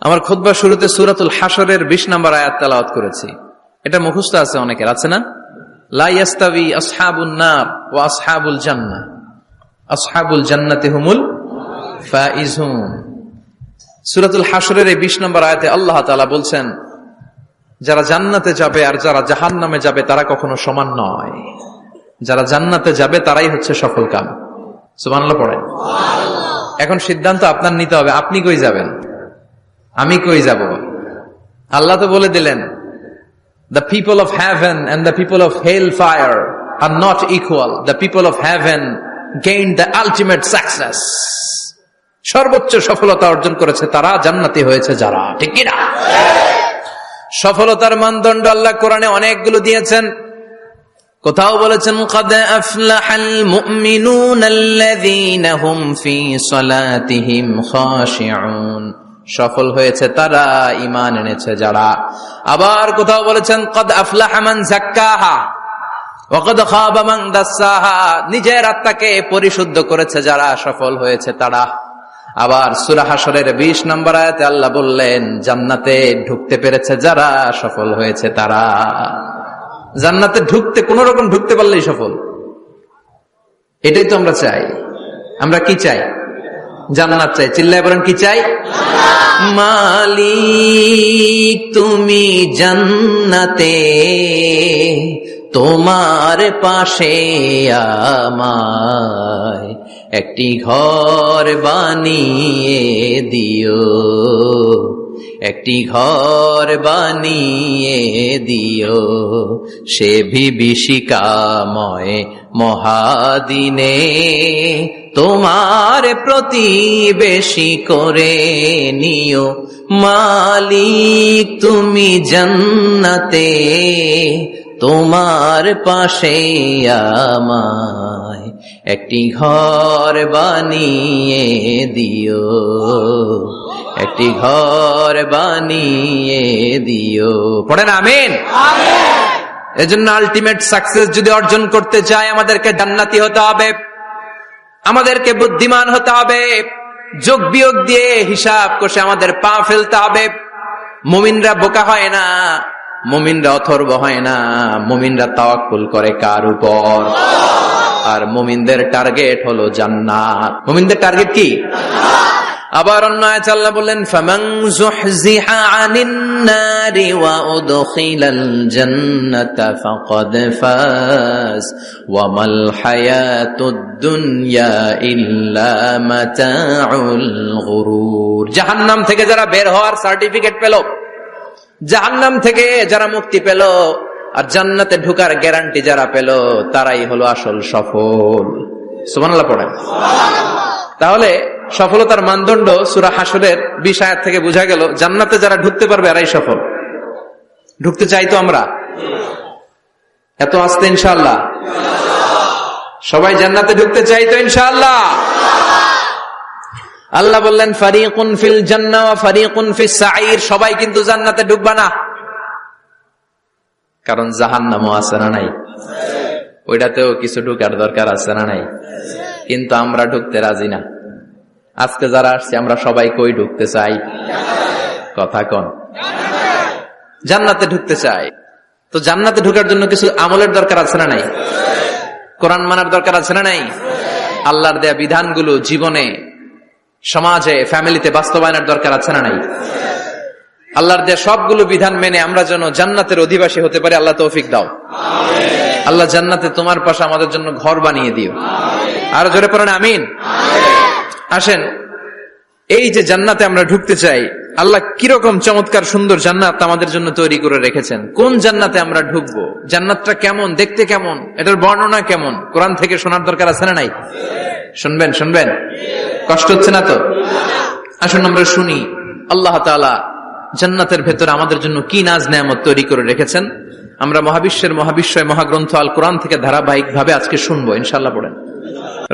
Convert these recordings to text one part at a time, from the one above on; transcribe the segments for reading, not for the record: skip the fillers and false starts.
আমার খুতবা শুরুতে সূরাতুল হাশরের ২০ নম্বর আয়াত তেলাওয়াত করেছি। এটা মুখস্থ আছে অনেকের, আছে না? লা ইয়াস্তাবি আসহাবুন নার ওয়া আসহাবুল জান্নাহ, আসহাবুল জান্নাতি হুমুল ফাইজুন। সূরাতুল হাশরের এই ২০ নম্বর আয়াতে আল্লাহ তাআলা বলছেন, যারা জান্নাতে যাবে আর যারা জাহান্নামে যাবে তারা কখনো সমান নয়। যারা জান্নাতে যাবে তারাই হচ্ছে সফল কাম। সুবহানাল্লাহ পড়েন। এখন সিদ্ধান্ত আপনার নিতে হবে, আপনি কই যাবেন, আমি কই যাব। আল্লাহ তো বলে দিলেন, the people of heaven and the people of hellfire are not equal. The people of heaven gained the ultimate success. সর্বোচ্চ সফলতা অর্জন করেছে তারা, জান্নাতি হয়েছে যারা। ঠিক কি না? সফলতার মানদণ্ড আল্লাহ কোরআনে অনেকগুলো দিয়েছেন। কোথাও বলেছেন, قد أفلح المؤمنون الذين هم في صلاتهم خاشعون, সফল হয়েছে তারা, ঈমান এনেছে যারা। আবার কোথাও বলেছেন, قد أفلح من زكاها وقد خاب من دساها, নিজের আত্মাকে পরিশুদ্ধ করেছে যারা, সফল হয়েছে তারা। আবার সূরা হাশরের ২০ নম্বর আয়াতে আল্লাহ বললেন, জান্নাতে ঢুকতে পেরেছে যারা, সফল হয়েছে তারা। জান্নাতে ঢুকতে, কোন রকম ঢুকতে পারলেই সফল। এটাই তো আমরা চাই। আমরা কি চাই? জান্নাত চাই। চিল্লায় বলেন, কি চাই? মালিক তুমি জান্নাতে, তোমার পাশে আমায় একটি ঘর বানিয়ে দিও, একটি ঘর বানিয়ে দিও, সে বিভীষিকাময় মহাদিনে তোমার প্রতিবেশী করে নিও। মালিক তুমি জান্নাতে, তোমার পাশে আমায় একটি ঘর বানিয়ে দিও, একটি ঘর বানিয়ে দিও। পড়েন আমিন। এজন্য আলটিমেট সাকসেস যদি অর্জন করতে চাই, আমাদেরকে জান্নাতি হতে হবে, আমাদেরকে বুদ্ধিমান হতে হবে, যোগ বিয়োগ দিয়ে হিসাব কষে আমাদের পা ফেলতে হবে। মুমিনরা বোকা হয় না, মুমিনরা অথর্ব হয় না, মুমিনরা তাওয়াক্কুল করে কার উপর? আর মুমিনদের টার্গেট হলো জান্নাত। মুমিনদের টার্গেট কি? আবার অন্য আয়াতে আল্লাহ বললেন, ফামান যুহজিহা আনিন নারি ওয়া উদখিলাল জান্নাতা ফাকাদ ফাজ ওয়া মাল হায়াতুদ দুনিয়া ইল্লা মাতাউল গুরুর। জাহান্নাম থেকে যারা বের হওয়ার সার্টিফিকেট পেল, জাহান্নাম থেকে যারা মুক্তি পেল, আর জান্নাতে ঢোকার গ্যারান্টি যারা পেল, তারাই হলো আসল সফল। সুবহানাল্লাহ পড়েন। তাহলে সফলতার মানদণ্ড সূরা হাশরের ২০ আয়াত থেকে বোঝা গেল, জান্নাতে যারা ঢুকতে পারবে এরাই সফল। ঢুকতে চাই তো আমরা? এত আস্তে ইনশাআল্লাহ? সবাই জান্নাতে ঢুকতে চাই তো ইনশাআল্লাহ? আল্লাহ বললেন, ফারিকুন ফিল জান্নাহ ওয়া ফারিকুন ফিস সাঈর। সবাই কিন্তু জান্নাতে ঢুকবে না, কারণ জাহান্নামও আছে না নাই? ওইটাতেও কিছু ঢুকার দরকার আছে না নাই? কিন্তু আমরা ঢুকতে রাজি না। আজকে যারা আসছে আমরা সবাই কই ঢুকতে চাই? কথা কোন? জান্নাতে ঢুকতে চাই। তো জান্নাতে ঢুকার জন্য কিছু আমলের দরকার আছে না নাই? কোরআন মানার দরকার আছে না নাই? আল্লাহর দেয়া বিধানগুলো জীবনে, সমাজে, ফ্যামিলিতে বাস্তবায়নের দরকার আছে না নাই? আল্লাহর দেয়া সবগুলো বিধান মেনে আমরা যেন জান্নাতের অধিবাসী হতে পারি, আল্লাহ তৌফিক দাও। আল্লাহ জান্নাতে তোমার পাশে আমাদের জন্য ঘর বানিয়ে দিও। আর জোরে পড়েন আমিন। আসেন, এই যে জান্নাতে আমরা ঢুকতে চাই, আল্লাহ কিরকম চমৎকার সুন্দর জান্নাত আমাদের জন্য তৈরি করে রেখেছেন। কোন জান্নাতে আমরা ঢুকবো, জান্নাতটা কেমন, দেখতে কেমন, এটার বর্ণনা কেমন, কোরআন থেকে শোনার দরকার আছে না নাই? শুনবেন? শুনবেন? কষ্ট হচ্ছে না তো? আসুন আমরা শুনি আল্লাহ তাআলা জান্নাতের ভেতরে আমাদের জন্য কি নাজ নেয়ামত তৈরি করে রেখেছেন। আমরা মহাবিশ্বের মহাবিশ্বয় মহাগ্রন্থ আল কোরআন থেকে ধারাবাহিক ভাবে আজকে শুনবো ইনশাআল্লাহ। পড়েন।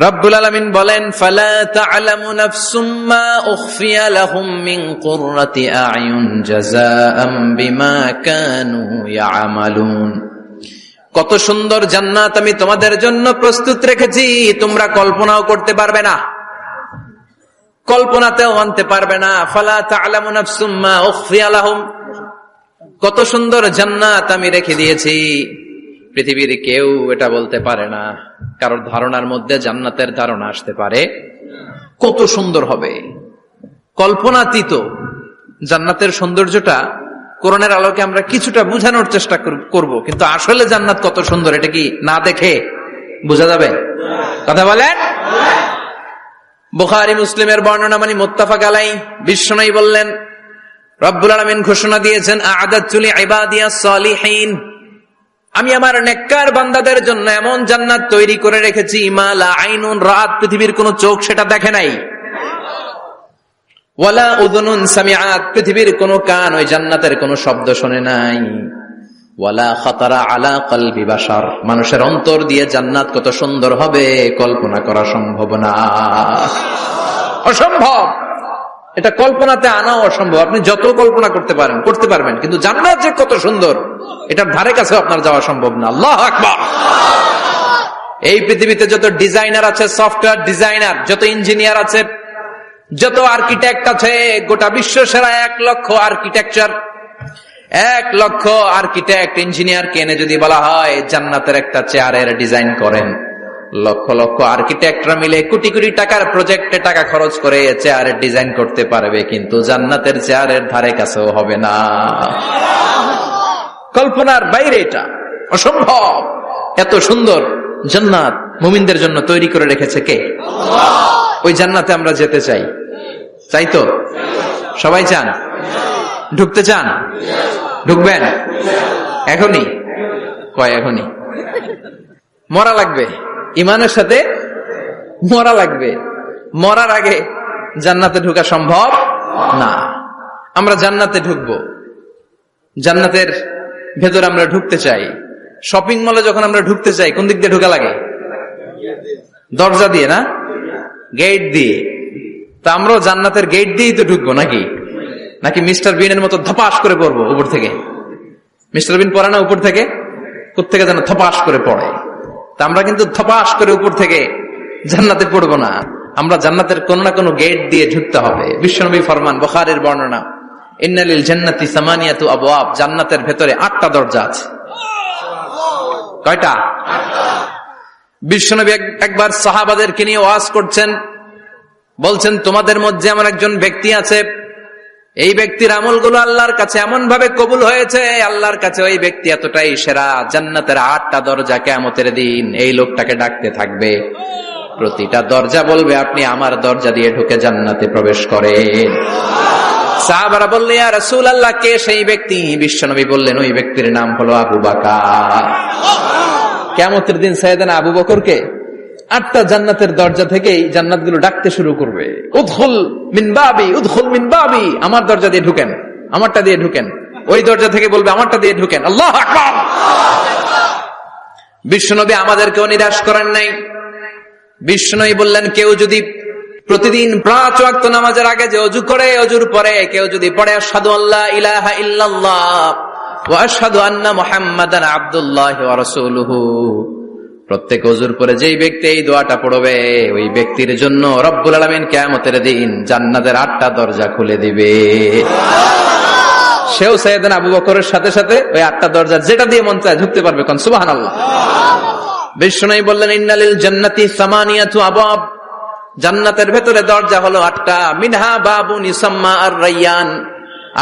রব্বুল আলামিন বলেন, ফালা তা'লামু নাফসুম মা উখফিয়া লাহুম মিন কুররাতি আ'য়ুন জাযাআম বিমা কানু ইয়া'মালুন। কত সুন্দর জান্নাত আমি তোমাদের জন্য প্রস্তুত রেখেছি, তোমরা কল্পনাও করতে পারবে না। কল্পনাতেও আনতে পারবে না। ফালা তা'লামু নাফসুম মা উখফিয়া লাহুম, কত সুন্দর জান্নাত আমি রেখে দিয়েছি, পৃথিবীর কেউ এটা বলতে পারে না। কারোর ধারণার মধ্যে জান্নাতের ধারণা আসতে পারে কত সুন্দর হবে, কল্পনাতীত। জান্নাতের সৌন্দর্যটা কোরআনের আলোকে আমরা কিছুটা বোঝানোর চেষ্টা করব, কিন্তু আসলে জান্নাত কত সুন্দর এটা কি না দেখে বোঝা যাবে? কথা বলেন। বুখারী মুসলিমের বর্ণনা মানে মুত্তাফাক আলাইহি, বিশ্বনবী বললেন, রব্বুল আলামিন ঘোষণা দিয়েছেন, আ'আদাতু লিইবাদিয়াস সালিহিন, আমি আমার নেককার বান্দাদের জন্য এমন জান্নাত তৈরি করে রেখেছি, মা লা আইনুন রাত, পৃথিবীর কোন চোখ সেটা দেখে নাই, ওয়ালা উযুনুন সামিআত, পৃথিবীর কোন কান ওই জান্নাতের কোন শব্দ শোনে নাই, ওয়ালা খাতারা আলা কলবি বাশার, মানুষের অন্তর দিয়ে জান্নাত কত সুন্দর হবে কল্পনা করা সম্ভব না, অসম্ভব। এটা কল্পনাতে আনা অসম্ভব। আপনি যত কল্পনা করতে পারবেন, কিন্তু জান্নাত যে কত সুন্দর এটার ধারে কাছে আপনার যাওয়া সম্ভব না। আল্লাহু আকবার। এই পৃথিবীতে যত ডিজাইনার আছে, সফটওয়্যার ডিজাইনার, যত ইঞ্জিনিয়ার আছে, যত আর্কিটেক্ট আছে, গোটা বিশ্ব সেরা 1 লক্ষ আর্কিটেকচার, 1 লক্ষ আর্কিটেক্ট ইঞ্জিনিয়ারকে এনে যদি বলা হয় জান্নাতের একটা চেয়ারের ডিজাইন করেন, লক্ষ লক্ষ আর্কিটেক্টরা মিলে কোটি কোটি টাকার প্রজেক্টে টাকা খরচ করে চেয়ারের ডিজাইন করতে পারবে, কিন্তু জান্নাতের চেয়ারের ধারে কাছেও হবে না। কল্পনার বাইরে, এটা অসম্ভব। এত সুন্দর জান্নাত মুমিনদের জন্য তৈরি করে রেখেছে কে? ওই জান্নাতে আমরা যেতে চাই, চাই তো? সবাই চান? ঢুকতে চান? ঢুকবেন এখনই? কয় এখনই? মরা লাগবে, ইমানের সাথে মরা লাগবে। মরার আগে জান্নাতে ঢোকা সম্ভব না। আমরা জান্নাতে ঢুকবো, জান্নাতের ভেতরে আমরা ঢুকতে চাই। শপিং মলে যখন আমরা ঢুকতে চাই কোন দিক দিয়ে ঢোকা লাগে? দরজা দিয়ে না, গেট দিয়ে। তা আমরাও জান্নাতের গেট দিয়েই তো ঢুকবো নাকি? নাকি মিস্টার বিনের মতো ধপাস করে পড়বো উপর থেকে? মিস্টার বিন পড়ে না উপর থেকে? কোত্থেকে যেন ধপাস করে পড়ে। তা আমরা কিন্তু ধপাস করে উপর থেকে জান্নাতে পড়বো না, আমরা জান্নাতের কোন না কোনো গেট দিয়ে ঢুকতে হবে। বিশ্বনবী ফরমান, বুখারীর বর্ণনা, ইন্নালিল জান্নাতি সামানিয়াতু আবওয়াব, জান্নাতের ভেতরে 8টা দরজা আছে। কয়টা? বিশ্বনবী একবার সাহাবাদেরকে নিয়ে ওয়াজ করছেন, বলছেন, তোমাদের মধ্যে এমন একজন ব্যক্তি আছে, এই ব্যক্তির আমলগুলো আল্লাহর কাছে এমন ভাবে কবুল হয়েছে, আল্লাহর কাছে ওই ব্যক্তি এতটাই সেরা, জান্নাতের 8টা দরজা কিয়ামতের দিন এই লোকটাকে ডাকতে থাকবে। প্রতিটা দরজা বলবে, আপনি আমার দরজা দিয়ে ঢুকে জান্নাতে প্রবেশ করেন। সাহাবারা বললেন, ইয়া রাসূলুল্লাহ, কে সেই ব্যক্তি? বিশ্বনবী বললেন, ওই ব্যক্তির নাম হলো আবু বকর। কিয়ামতের দিন সাইয়েদনা আবু বকরকে 8টা জান্নাতের দরজা থেকেই জান্নাতগুলো ডাকতে শুরু করবে, উদখুল মিন বাবি, উদখুল মিন বাবি, আমার দরজা দিয়ে ঢুকেন, আমারটা দিয়ে ঢুকেন। ওই দরজা থেকে বলবে, আমারটা দিয়ে ঢুকেন। আল্লাহু আকবার। বিশ্বনবী আমাদেরকেও নিরাশ করেন নাই। বিশ্বনবী বললেন, কেউ যদি প্রতিদিন 5 ওয়াক্ত নামাজের আগে যে ওযু করে, ওযুর পরে কেউ যদি পড়ে আশহাদু আল্লা ইলাহা ইল্লাল্লাহ ওয়া আশহাদু আন্না মুহাম্মাদান আবদুল্লাহি ওয়া রাসূলুহু, প্রত্যেক ওযুর পরে যেই ব্যক্তি এই দোয়াটা পড়বে, ওই ব্যক্তির জন্য রব্বুল আলামিন কিয়ামতের দিন জান্নাতের 8টা দরজা খুলে দিবে। সেও সাইয়েদনা আবু বকরের সাথে সাথে ওই 8টা দরজা যেটা দিয়ে মন চায় ঢুকতে পারবে। কোন সুবহানাল্লাহ। বিশ্বনবী বললেন, ইন্নালিল জান্নাতি সামানিয়াতু আবওয়াব, জান্নাতের ভেতরে দরজা হলো 8টা, মিনহা বাবুন ইউসাম্মা আর-রায়্যান,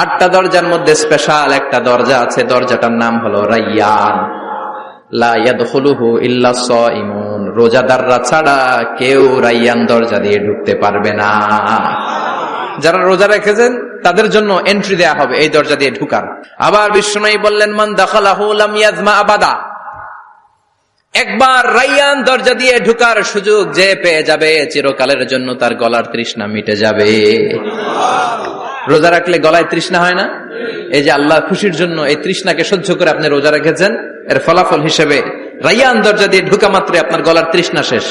8টা দরজার মধ্যে স্পেশাল একটা দরজা আছে, দরজাটার নাম হলো রায়্যান। লা ইয়াদখুলুহু ইল্লা সাইমুন, রোজাদাররা ছাড়া কেউ রায়্যান দরজা দিয়ে ঢুকতে পারবে না। যারা রোজা রেখেছেন তাদের জন্য এন্ট্রি দেয়া হবে এই দরজা দিয়ে ঢুকার। আবার বিশ্বনবী বললেন, মান দাখালাহু লাম ইয়াজমা আবাদা, একবার রায়্যান দরজা দিয়ে ঢুকার সুযোগ যে পেয়ে যাবে, চিরকালের জন্য তার গলার তৃষ্ণা মিটে যাবে। রোজা রাখলে গলায় তৃষ্ণা হয় না? এই যে আল্লাহ খুশির জন্য এই তৃষ্ণাকে সহ্য করে আপনি রোজা রেখেছেন, এর ফলাফল হিসেবে রায়্যান দরজা দিয়ে ঢুকা মাত্র আপনার গলার তৃষ্ণা শেষ।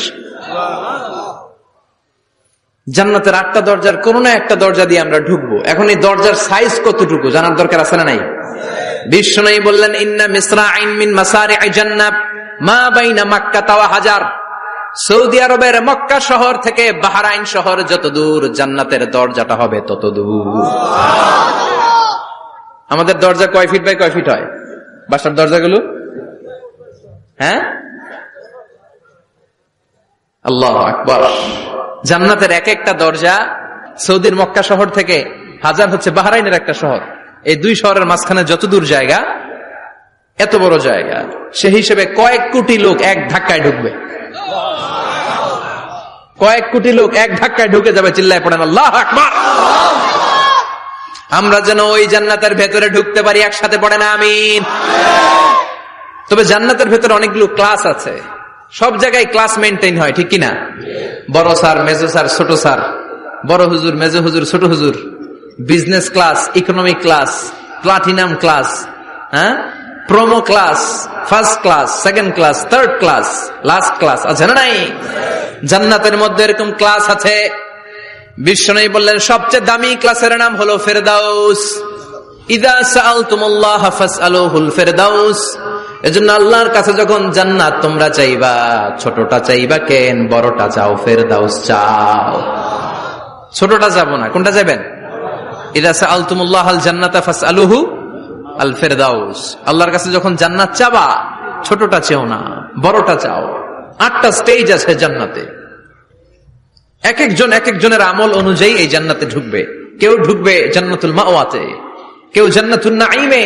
জান্নাতের 8টা দরজার কোন না একটা দরজা দিয়ে আমরা ঢুকবো। এখন এই দরজার সাইজ কতটুকু জানার দরকার আছে না নাই? বিশ্বনবী বললেন, ইন্না মিসরাইন মিন মাসারি'i জান্নাহ মা বাইনা মাক্কাহ ওয়া হাজার, সৌদি আরবের মক্কা শহর থেকে বাহরাইন শহর যত দূর, জান্নাতের দরজাটা হবে তত দূর। আমাদের দরজা কয় ফিট বাই কয় ফিট হয় বাসার দরজাগুলো? হ্যাঁ, আল্লাহু আকবার। জান্নাতের এক একটা দরজা সৌদির মক্কা শহর থেকে হাজার হচ্ছে বাহরাইনের একটা শহর, এই দুই শহরের মাঝখানে যত দূর জায়গা, এত বড় জায়গা, সে হিসেবে কয়েক কোটি লোক এক ধাক্কায় ঢুকবে। কয়েক কোটি লোক এক ধাক্কায় ঢুকে যাবে। চিল্লায় পড়েন আল্লাহু আকবার। আমরা যেন ওই জান্নাতের ভেতরে ঢুকতে পারি, একসাথে পড়েন আমিন। তবে জান্নাতের ভেতরে অনেকগুলো ক্লাস আছে, সব জায়গায় ক্লাস মেনটেন হয়, ঠিক কিনা? বড় স্যার, মেজো স্যার, ছোট স্যার, বড় হুজুর, মেজো হুজুর, ছোট হুজুর, business class, economic class, platinum class, হ্যাঁ, promo class, first class, second class, third class, last class আছে না নাই? জান্নাতের মধ্যে এরকম ক্লাস আছে। বিশ্বনবী বললেন সবচেয়ে দামি ক্লাসের নাম হলো ফেরদাউস। ইযা সাআলতুমুল্লাহ ফাসআলুহুল ফেরদাউস। এজন্য আল্লাহর কাছে যখন জান্নাত তোমরা চাইবা, ছোটটা চাইবা কেন, বড়টা চাও, ফেরদাউস চাও। ছোটটা যাবো না, কোনটা যাবেন? ইযা সাআলতুমুল্লাহাল জান্নাতা ফাসআলুহু আল ফেরদাউস। আল্লাহর কাছে যখন জান্নাত চাবা, ছোটটা চেও না, বড়টা চাও। 8টা স্টেজ আছে জান্নাতে, এক একজন এক একজনের আমল অনুযায়ী এই জান্নাতে ঢুকবে। কেউ ঢুকবে জান্নাতুল মাওয়াতে, কেউ জান্নাতুল নাঈমে,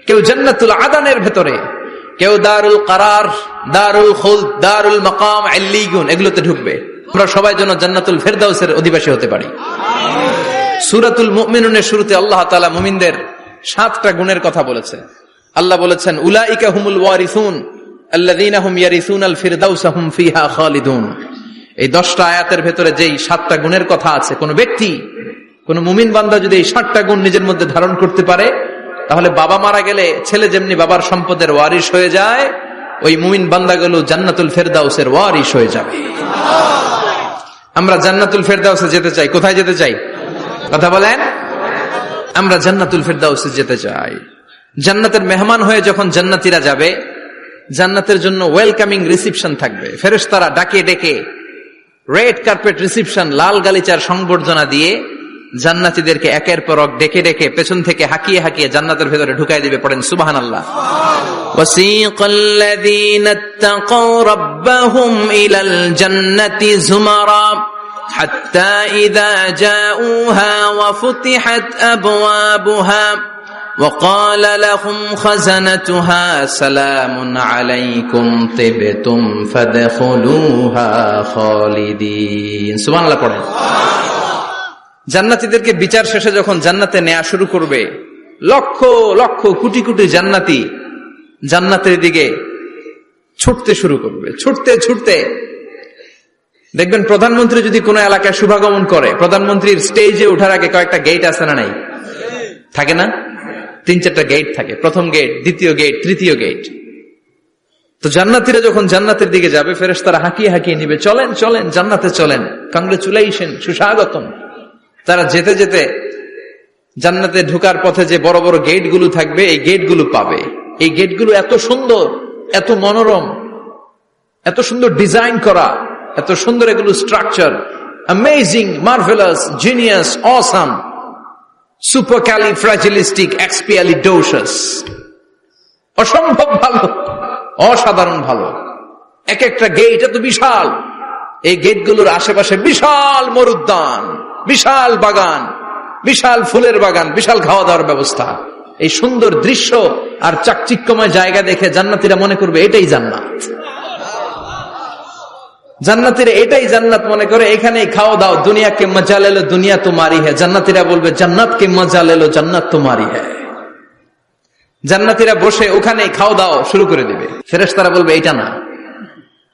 কেউ জান্নাতুল আদানের ভেতরে, কেউ দারুল কারার, দারুল খুলদ, দারুল মাকাম, আল্লিগুন, এগুলোতে ঢুকবে। আমরা সবাই যেন জান্নাতুল ফেরদাউসের অধিবাসী হতে পারি। সূরাতুল মুমিনুনের শুরুতে আল্লাহ তাআলা মুমিনদের 7টা গুণের কথা বলেছে। আল্লাহ বলেছেন উলাইকা হুমুল ওয়ারিসুন আল্লাযীনা হুম ইয়ারিসুনাল ফিরদাউসা হুম ফিহা খালিদুন। এই 10টা আয়াতের ভেতরে যেই 7টা গুণের কথা আছে, কোন ব্যক্তি, কোন মুমিন বান্দা যদি এই 7টা গুণ নিজের মধ্যে ধারণ করতে পারে, তাহলে বাবা মারা গেলে ছেলে যেমনি বাবার সম্পদের ওয়ারিশ হয়ে যায়, ওই মুমিন বান্দাগুলো জান্নাতুল ফেরদাউসের ওয়ারিশ হয়ে যাবে। আমরা জান্নাতুল ফেরদাউসে যেতে চাই। কোথায় যেতে চাই? কথা বলেন। আমরা জান্নাতুল ফেরদাউসে যেতে চাই। জান্নাতের মেহমান হয়ে যখন জান্নাতীরা যাবে, জান্নাতের জন্য ওয়েলকামিং রিসিপশন থাকবে। ফেরেশতারা ডাকে ডেকে রেড কার্পেট রিসিপশন, লাল গালিচার সংবর্ধনা দিয়ে জান্নাতীদেরকে একের পর এক ডেকে ডেকে পেছন থেকে হাঁকিয়ে হাঁকিয়ে জান্নাতের ভেতরে ঢুকাই দিবে। পড়েন সুবহানাল্লাহ। ওয়াসিকাল্লাযীনা ইত্তাকাউ রাব্বাহুম ইলাল জান্নাতি যুমারা হাত্তা ইযা জাউহা ওয়া ফুতিহাত আবওয়াবুহা وقال لهم خزنتها سلام عليكم طبتم فادخلوها خالدين। সুবহানাল্লাহ পড়েন। জান্নাতীদেরকে বিচার শেষে যখন জান্নাতে নেওয়া শুরু করবে, লক্ষ লক্ষ কোটি কোটি জান্নাতি জান্নাতের দিকে ছুটতে শুরু করবে। ছুটতে ছুটতে দেখবেন প্রধানমন্ত্রী যদি কোনো এলাকায় শুভাগমন করে, প্রধানমন্ত্রীর স্টেজে ওঠার আগে কয়েকটা গেট আছে না নাই? থাকে না? 3-4টা গেট থাকে। প্রথম গেট, দ্বিতীয় গেট, তৃতীয় গেট। তো জান্নাতীরা যখন জান্নাতের দিকে যাবে, ফেরেশতারা হাঁকিয়ে হাঁকিয়ে নিবে, চলেন চলেন জান্নাতে চলেন, কংগ্রেচুলেশন, সুস্বাগতম। তারা যেতে যেতে জান্নাতে ঢোকার পথে যে বড় বড় গেটগুলো থাকবে, এই গেটগুলো পাবে। এই গেটগুলো এত সুন্দর, এত মনোরম, এত সুন্দর ডিজাইন করা, এত সুন্দর এগুলো structure, amazing, marvellous, genius, awesome, supercalifragilisticexpialidocious, অসম্ভব ভালো, অসাধারণ ভালো। এক একটা গেট এত বিশাল। এই গেটগুলোর আশেপাশে বিশাল মরুদ্যান, বিশাল বাগান, বিশাল ফুলের বাগান, বিশাল খাওয়া দাওয়ার ব্যবস্থা। এই সুন্দর দৃশ্য আর চাকচিক্যময় জায়গা দেখে জান্নাতীরা মনে করবে এটাই জান্নাত। জান্নাতীরা এটাই জান্নাত মনে করে, এখানেই খাও দাও, দুনিয়া কে মজা লেলো দুনিয়া তোমারি হ্যায়। জান্নাতীরা বলবে জান্নাত কে মজা লেলো জান্নাত তোমারি হ্যায়। জান্নাতীরা বসে ওখানেই খাও দাও শুরু করে দিবে। ফেরেশতারা বলবে এটা না,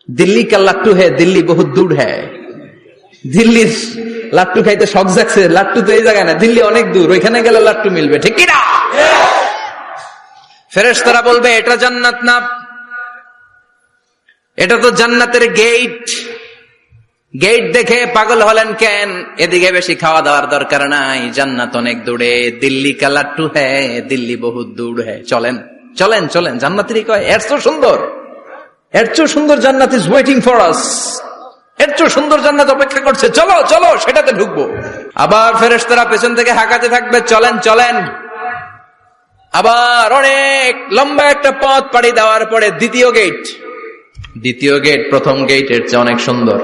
দিল্লি কা লাট্টু হ্যায়, দিল্লি বহুত দূর হ্যায়। দিল্লির লাট্টু খাইতে শখ জাগছে, লাট্টু তো এই জায়গায় না, দিল্লি অনেক দূর, ওইখানে গেলে লাট্টু মিলবে, ঠিক কিনা? ফেরেশতারা বলবে এটা জান্নাত না, এটা তো জান্নাতের গেট। গেট দেখে পাগল হলেন কেন? এদিকে বেশি খাওয়া দাওয়ার দরকার নাই, জান্নাত অনেক দূরে। দিল্লি কা লাট্টু হ্যায়, দিল্লি বহুত দূর হ্যায়। চলেন চলেন চলেন। জান্নাতেরই কয় এত সুন্দর, এর চেয়ে সুন্দর জান্নাত ইজ ওয়েটিং ফর আস, এর চেয়ে সুন্দর জান্নাত অপেক্ষা করছে, চলো চলো সেটাতে ঢুকবো। আবার ফেরেশতারা পেছন থেকে হাঁকাতে থাকবে, চলেন চলেন। আবার অনেক লম্বা একটা পথ পাড়ি দেওয়ার পরে দ্বিতীয় গেট প্রথম গেটের চেয়ে অনেক সুন্দর।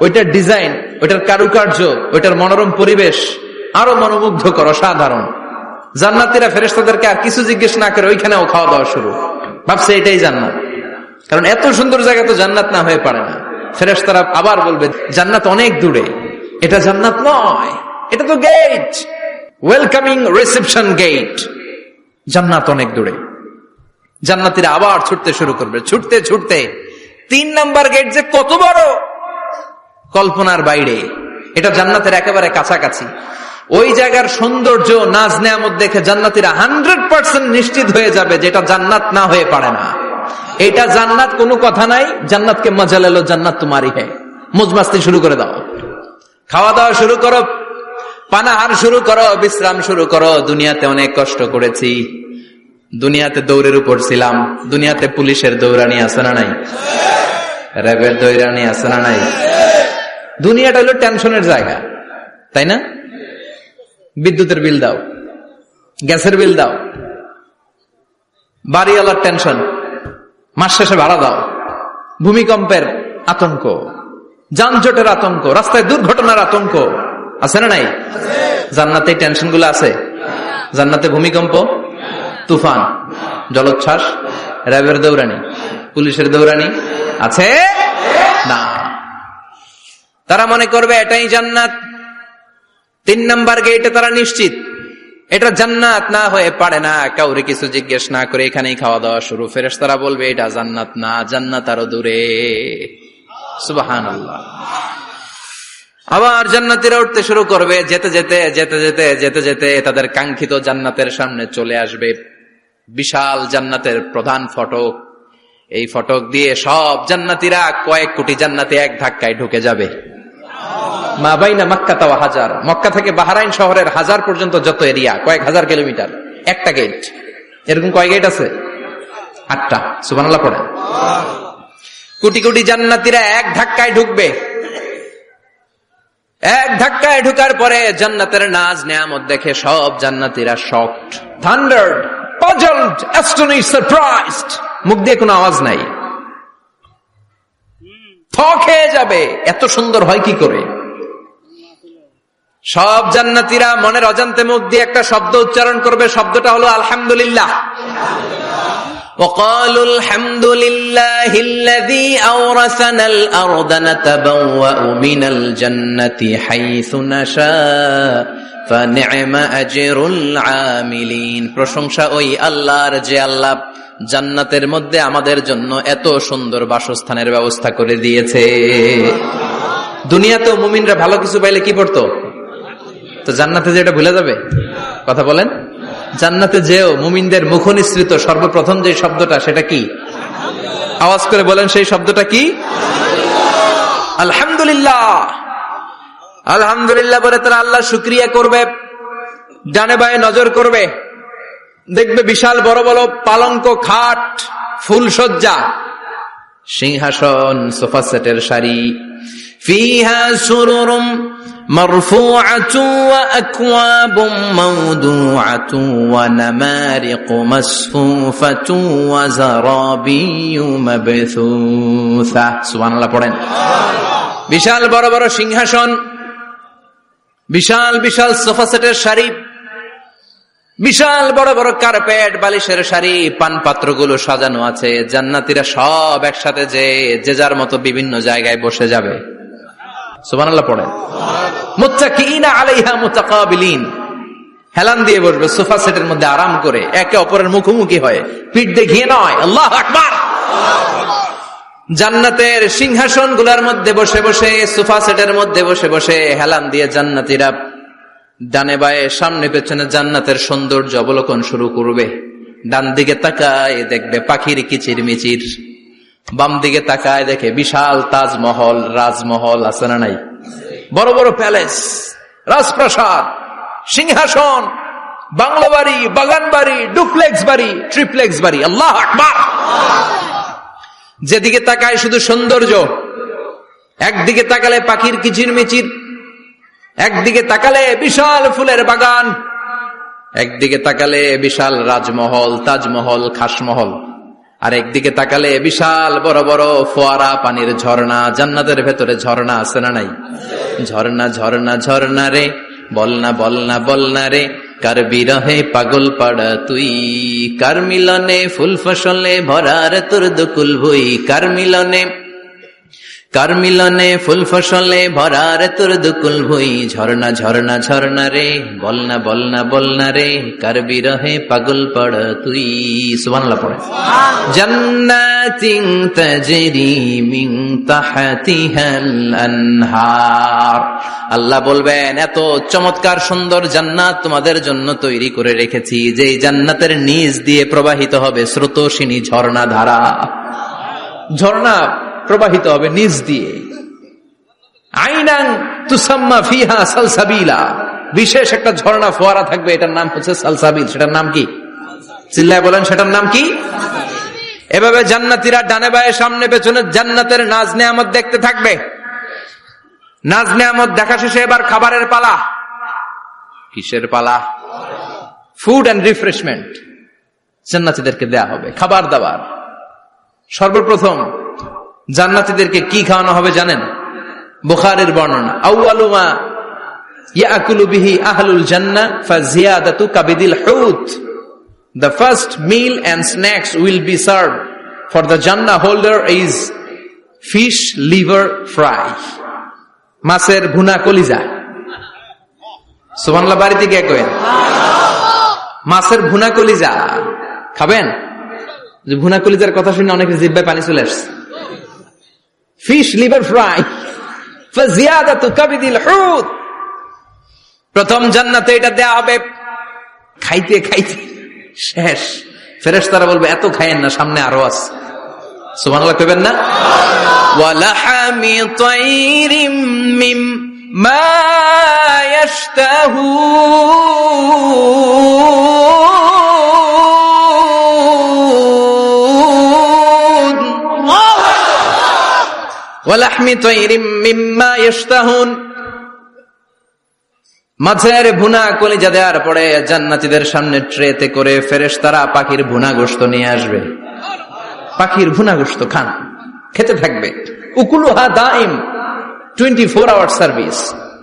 ওইটার ডিজাইন, ওইটার কারুকার্য, ওইটার মনোরম পরিবেশ আরো মনোমুগ্ধকর, অসাধারণ। জান্নাতীরা ফেরেশতাদেরকে আর কিছু জিজ্ঞেস না করে ওইখানেও খাওয়া দাওয়া শুরু, ভাবছে এটাই জান্নাত। কারণ এত সুন্দর জায়গা তো জান্নাত না হয়ে পারে না। ফেরেশতারা আবার বলবে জান্নাত অনেক দূরে, এটা জান্নাত নয়, এটা তো গেট, ওয়েলকামিং রিসেপশন গেট, জান্নাত অনেক দূরে। জান্নাতীরা আবার ছুটতে শুরু করবে, ছুটতে ছুটতে 3 নাম্বার গেট যে কত বড়, কল্পনার বাইরে। এটা জান্নাতের একেবারে কাছাকাছি। ওই জায়গার সৌন্দর্য, নাজ নেয়ামত দেখে জান্নাতীরা 100% নিশ্চিত হয়ে যাবে যেটা জান্নাত না হয়ে পারে না। এটা জান্নাত, কোনো কথা নাই। জান্নাতকে মজা লেলো, জান্নাত তোমারই হ্যাঁ। মজমাস্তি শুরু করে দাও, খাওয়া দাওয়া শুরু করো, পানাহার শুরু করো, বিশ্রাম শুরু করো। দুনিয়াতে অনেক কষ্ট করেছি, দুনিয়াতে দৌড়ের উপর ছিলাম, দুনিয়াতে পুলিশের দৌড়ানি আছে না নাই, র্যাবের দৌড়ানি আছে না নাই। দুনিয়াটা হলো টেনশনের জায়গা, তাই না? বিদ্যুতের বিল দাও, গ্যাসের বিল দাও, বাড়িওয়ালার টেনশন, মাস শেষে ভাড়া দাও, ভূমিকম্পের আতঙ্ক, যানজটের আতঙ্ক, রাস্তায় দুর্ঘটনার আতঙ্ক আছে না নাই? জান্নাতে টেনশন গুলো আছে? জান্নাতে ভূমিকম্প, তুফান, জলোচ্ছ্বাস, র্যাবের দৌড়ানি, পুলিশের দৌড়ানি আছে না। তারা মনে করবে এটাই জান্নাত। 3 নাম্বার গেটে তারা নিশ্চিত এটা জান্নাত না হয়ে পারে না। কাউরে কিছু জিজ্ঞেস না করে এখানেই খাওয়া দাওয়া শুরু। ফেরেশতারা বলবে এটা জান্নাত না, জান্নাত আরো দূরে। সুবহানাল্লাহ। আবার জান্নাতীরা উঠতে শুরু করবে, যেতে যেতে যেতে যেতে যেতে যেতে তাদের কাঙ্ক্ষিত জান্নাতের সামনে চলে আসবে। বিশাল জান্নাতের প্রধান ফটক, এই ফটক দিয়ে সব জান্নাতীরা, কয়েক কোটি জান্নাতি এক ধাক্কায় ঢুকে যাবে। মা বাইনা মক্কা ওয়া হাজার, মক্কা থেকে বাহরাইন শহরের হাজার পর্যন্ত যত এরিয়া, কয়েক হাজার কিলোমিটার, একটা গেট। এরকম কয় গেট আছে? 8টা। সুবহানাল্লাহ পড়েন। কোটি কোটি জান্নাতীরা এক ধাক্কায় ঢুকবে। এক ধাক্কায় ঢুকার পরে জান্নাতের নাজ নেয়ামত দেখে সব জান্নাতীরা শকড, থান্ডার্ড, পাজলড, অ্যাস্টনিশড, সারপ্রাইজড। মুখ দিয়ে কোনো আওয়াজ নাই, থক হয়ে যাবে। এত সুন্দর হয় কি করে? সব জান্নাতীরা মনের অজান্তে মুখ দিয়ে একটা শব্দ উচ্চারণ করবে, শব্দটা হলো আলহামদুলিল্লাহ। وقالوا الحمد لله الذي أورثنا الأرض نتبوأ من الجنة حيث نشاء فنعم أجر العاملين। প্রশংসা ওই আল্লাহর যে আল্লাহ জান্নাতের মধ্যে আমাদের জন্য এত সুন্দর বাসস্থানের ব্যবস্থা করে দিয়েছে। দুনিয়াতেও মুমিনরা ভালো কিছু পাইলে কি পড়তো? তো জান্নাতে যে এটা ভুলে যাবে? কথা বলেন। জান্নাতে যেও মুমিনদের মুখনিসৃত সর্বপ্রথম যে শব্দটা, সেটা কি? আওয়াজ করে বলেন, সেই শব্দটা কি? আলহামদুলিল্লাহ। আলহামদুলিল্লাহ বলে তারা আল্লাহ শুকরিয়া করবে, ডানে বায়ে নজর করবে, দেখবে বিশাল বড় বড় পালঙ্ক, খাট, ফুলসজ্জা, সিংহাসন, সোফা সেটের সারি। ফিহা সুরুরুম মারফুআতুন ওয়া আকওয়াবুম মাওদুআতুন ওয়া নামারিকু মাসফুফাতুন ওয়া যারাবিয়্যু মাবথুসা। সুবহানাল্লাহ পড়েন। বিশাল বড় বড় সিংহাসন, বিশাল বিশাল সোফা সেটের সারি, বিশাল বড় বড় কার্পেট, বালিশের সারি, পানপাত্রগুলো সাজানো আছে। জান্নাতীরা সব একসাথে যে যার মতো বিভিন্ন জায়গায় বসে যাবে। সুবহানাল্লাহ পড়েন। মুত্তাকিইনা আলাইহা মুতাকাবিলিন, হেলান দিয়ে বসবে সোফা সেটের মধ্যে আরাম করে, একে অপরের মুখোমুখি হয়ে, পিঠ দেখিয়ে নয়। আল্লাহু আকবার। জান্নাতের সিংহাসন গুলার মধ্যে বসে বসে, সোফা সেটের মধ্যে বসে বসে হেলান দিয়ে জান্নাতীরা ডানে বায়ে, সামনে পেছনে জান্নাতের সৌন্দর্য অবলোকন শুরু করবে। ডান দিকে তাকায় দেখবে পাখির কিচির মিচির, বাম দিকে তাকায় দেখে বিশাল তাজমহল, রাজমহল আছে না নাই? বড় বড় প্যালেস, রাজপ্রাসাদ, সিংহাসন, বাংলো বাড়ি, বাগান বাড়ি, ডুপ্লেক্স বাড়ি, ট্রিপ্লেক্স বাড়ি। আল্লাহু আকবার। যেদিকে তাকায় শুধু সৌন্দর্য, একদিকে তাকালে পাখির কিচিরমিচির, একদিকে তাকালে বিশাল ফুলের বাগান, একদিকে তাকালে বিশাল রাজমহল, তাজমহল, খাসমহল, আর একদিকে তাকালে বিশাল বড় বড় ফোয়ারা, পানির ঝর্ণা। জান্নাতের ভেতরে ঝর্ণা আছে না নাই? ঝর্ণা ঝর্ণা ঝর্ণা রে, বলনা বলনা বলনা রে, কার বিরহে পাগল পাড়া তুই, কার মিলনে ফুল ফসলে ভরার তোর দুকুল ভুই, কার মিলনে ফুল ফসলে ভরার তোর দুকুল ভুই, ঝর্ণা ঝর্ণা ঝর্ণা রে, বলনা বলনা বলনা রে, কার বিরহে পাগল পাড়া তুই। সুবহানাল্লাহ পড়ে। জান্নাতিন তাজরি মিন তাহতিহাল আনহার, আল্লাহ বলবেন এত চমৎকার সুন্দর জান্নাত তোমাদের জন্য তৈরি করে রেখেছি, যেই জান্নাতের নিচ দিয়ে প্রবাহিত হবে স্রোতস্বিনী ঝর্ণা ধারা। ঝর্ণা প্রবাহিত হবে নিচ দিয়ে। আইনান তুসাম্মা ফিহা সালসাবিলা, বিশেষ একটা ঝর্ণা ফোয়ারা থাকবে, এটার নাম হচ্ছে সালসাবিল। সেটার নাম কি? চিল্লায় বলেন, সেটার নাম কি? এভাবে জান্নাতীরা ডানে বায়ে সামনে পেছনে জান্নাতের নাজ নেয়ামত দেখতে থাকবে। নাজ নেয়ামত দেখা শেষে এবার খাবারের পালা। কিসের পালা? ফুড এন্ড রিফ্রেশমেন্ট জান্নাতীদেরকে দেয়া হবে, খাবার দাবার। সর্বপ্রথম জান্নাতীদেরকে কি খাওয়ানো হবে জানেন? বুখারীর বর্ণনা, আউয়ালু মা ইয়াকুলু বিহি আহলুল জান্নাহ ফাজিয়াদাতু কাবিদিল হুত, the first meal and snacks will be served for the Jannah holder is fish liver fry, মাছের ভুনা কলিজা। সুবহানাল্লাহ, বাড়িতে গিয়ে কইন মাছের ভুনা কলিজা খাবেন। যে ভুনা কলিজার কথা শুনে অনেকের জিহ্বায় পানি চলে আসছে। ফিশ লিভার ফ্রাই ফাজিয়াদাতু কাবিদিল হুত, প্রথম জান্নাতে এটা দেয়া হবে। খাইতে খাইতে শেষ, ফেরেশতারা বলবে এত খায়েন না, সামনে আরো আছে। সুবহানাল্লাহ কইবেন না? ওয়ালাহামি তাইরিম মিম্মা ইয়াশতাহুন, ওয়ালাহমি তাইরিম মিম্মা ইয়াশতাহুন, মাছের ভুনা কলিজা দেওয়ার পরে জান্নাতীদের সামনে ট্রেতে করে ফেরেশতারা পাখির ভুনা গোশত নিয়ে আসবে। পাখির ভুনা গোশত খান, খেতে থাকবে। উকুলুহা দাইম, 24 আওয়ার সার্ভিস।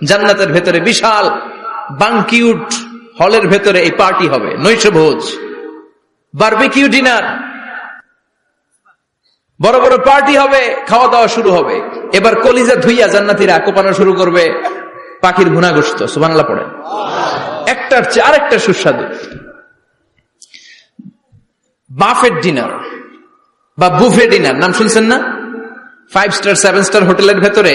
জান্নাতের ভেতরে বিশাল বানকিউট হলের ভেতরে এই পার্টি হবে, নৈশভোজ, বারবিকিউ ডিনার, বড় বড় পার্টি হবে, খাওয়া দাওয়া শুরু হবে। এবার কলিজা ধুইয়া জান্নাতীরা কোপানো শুরু করবে পাখির ভুনা গোশত। সুবহানাল্লাহ পড়েন। একটার চেয়ে আরেকটা সুস্বাদু। বাফেট ডিনার বা বুফে ডিনার নাম শুনছেন না? 5 স্টার 7 স্টার হোটেলের ভেতরে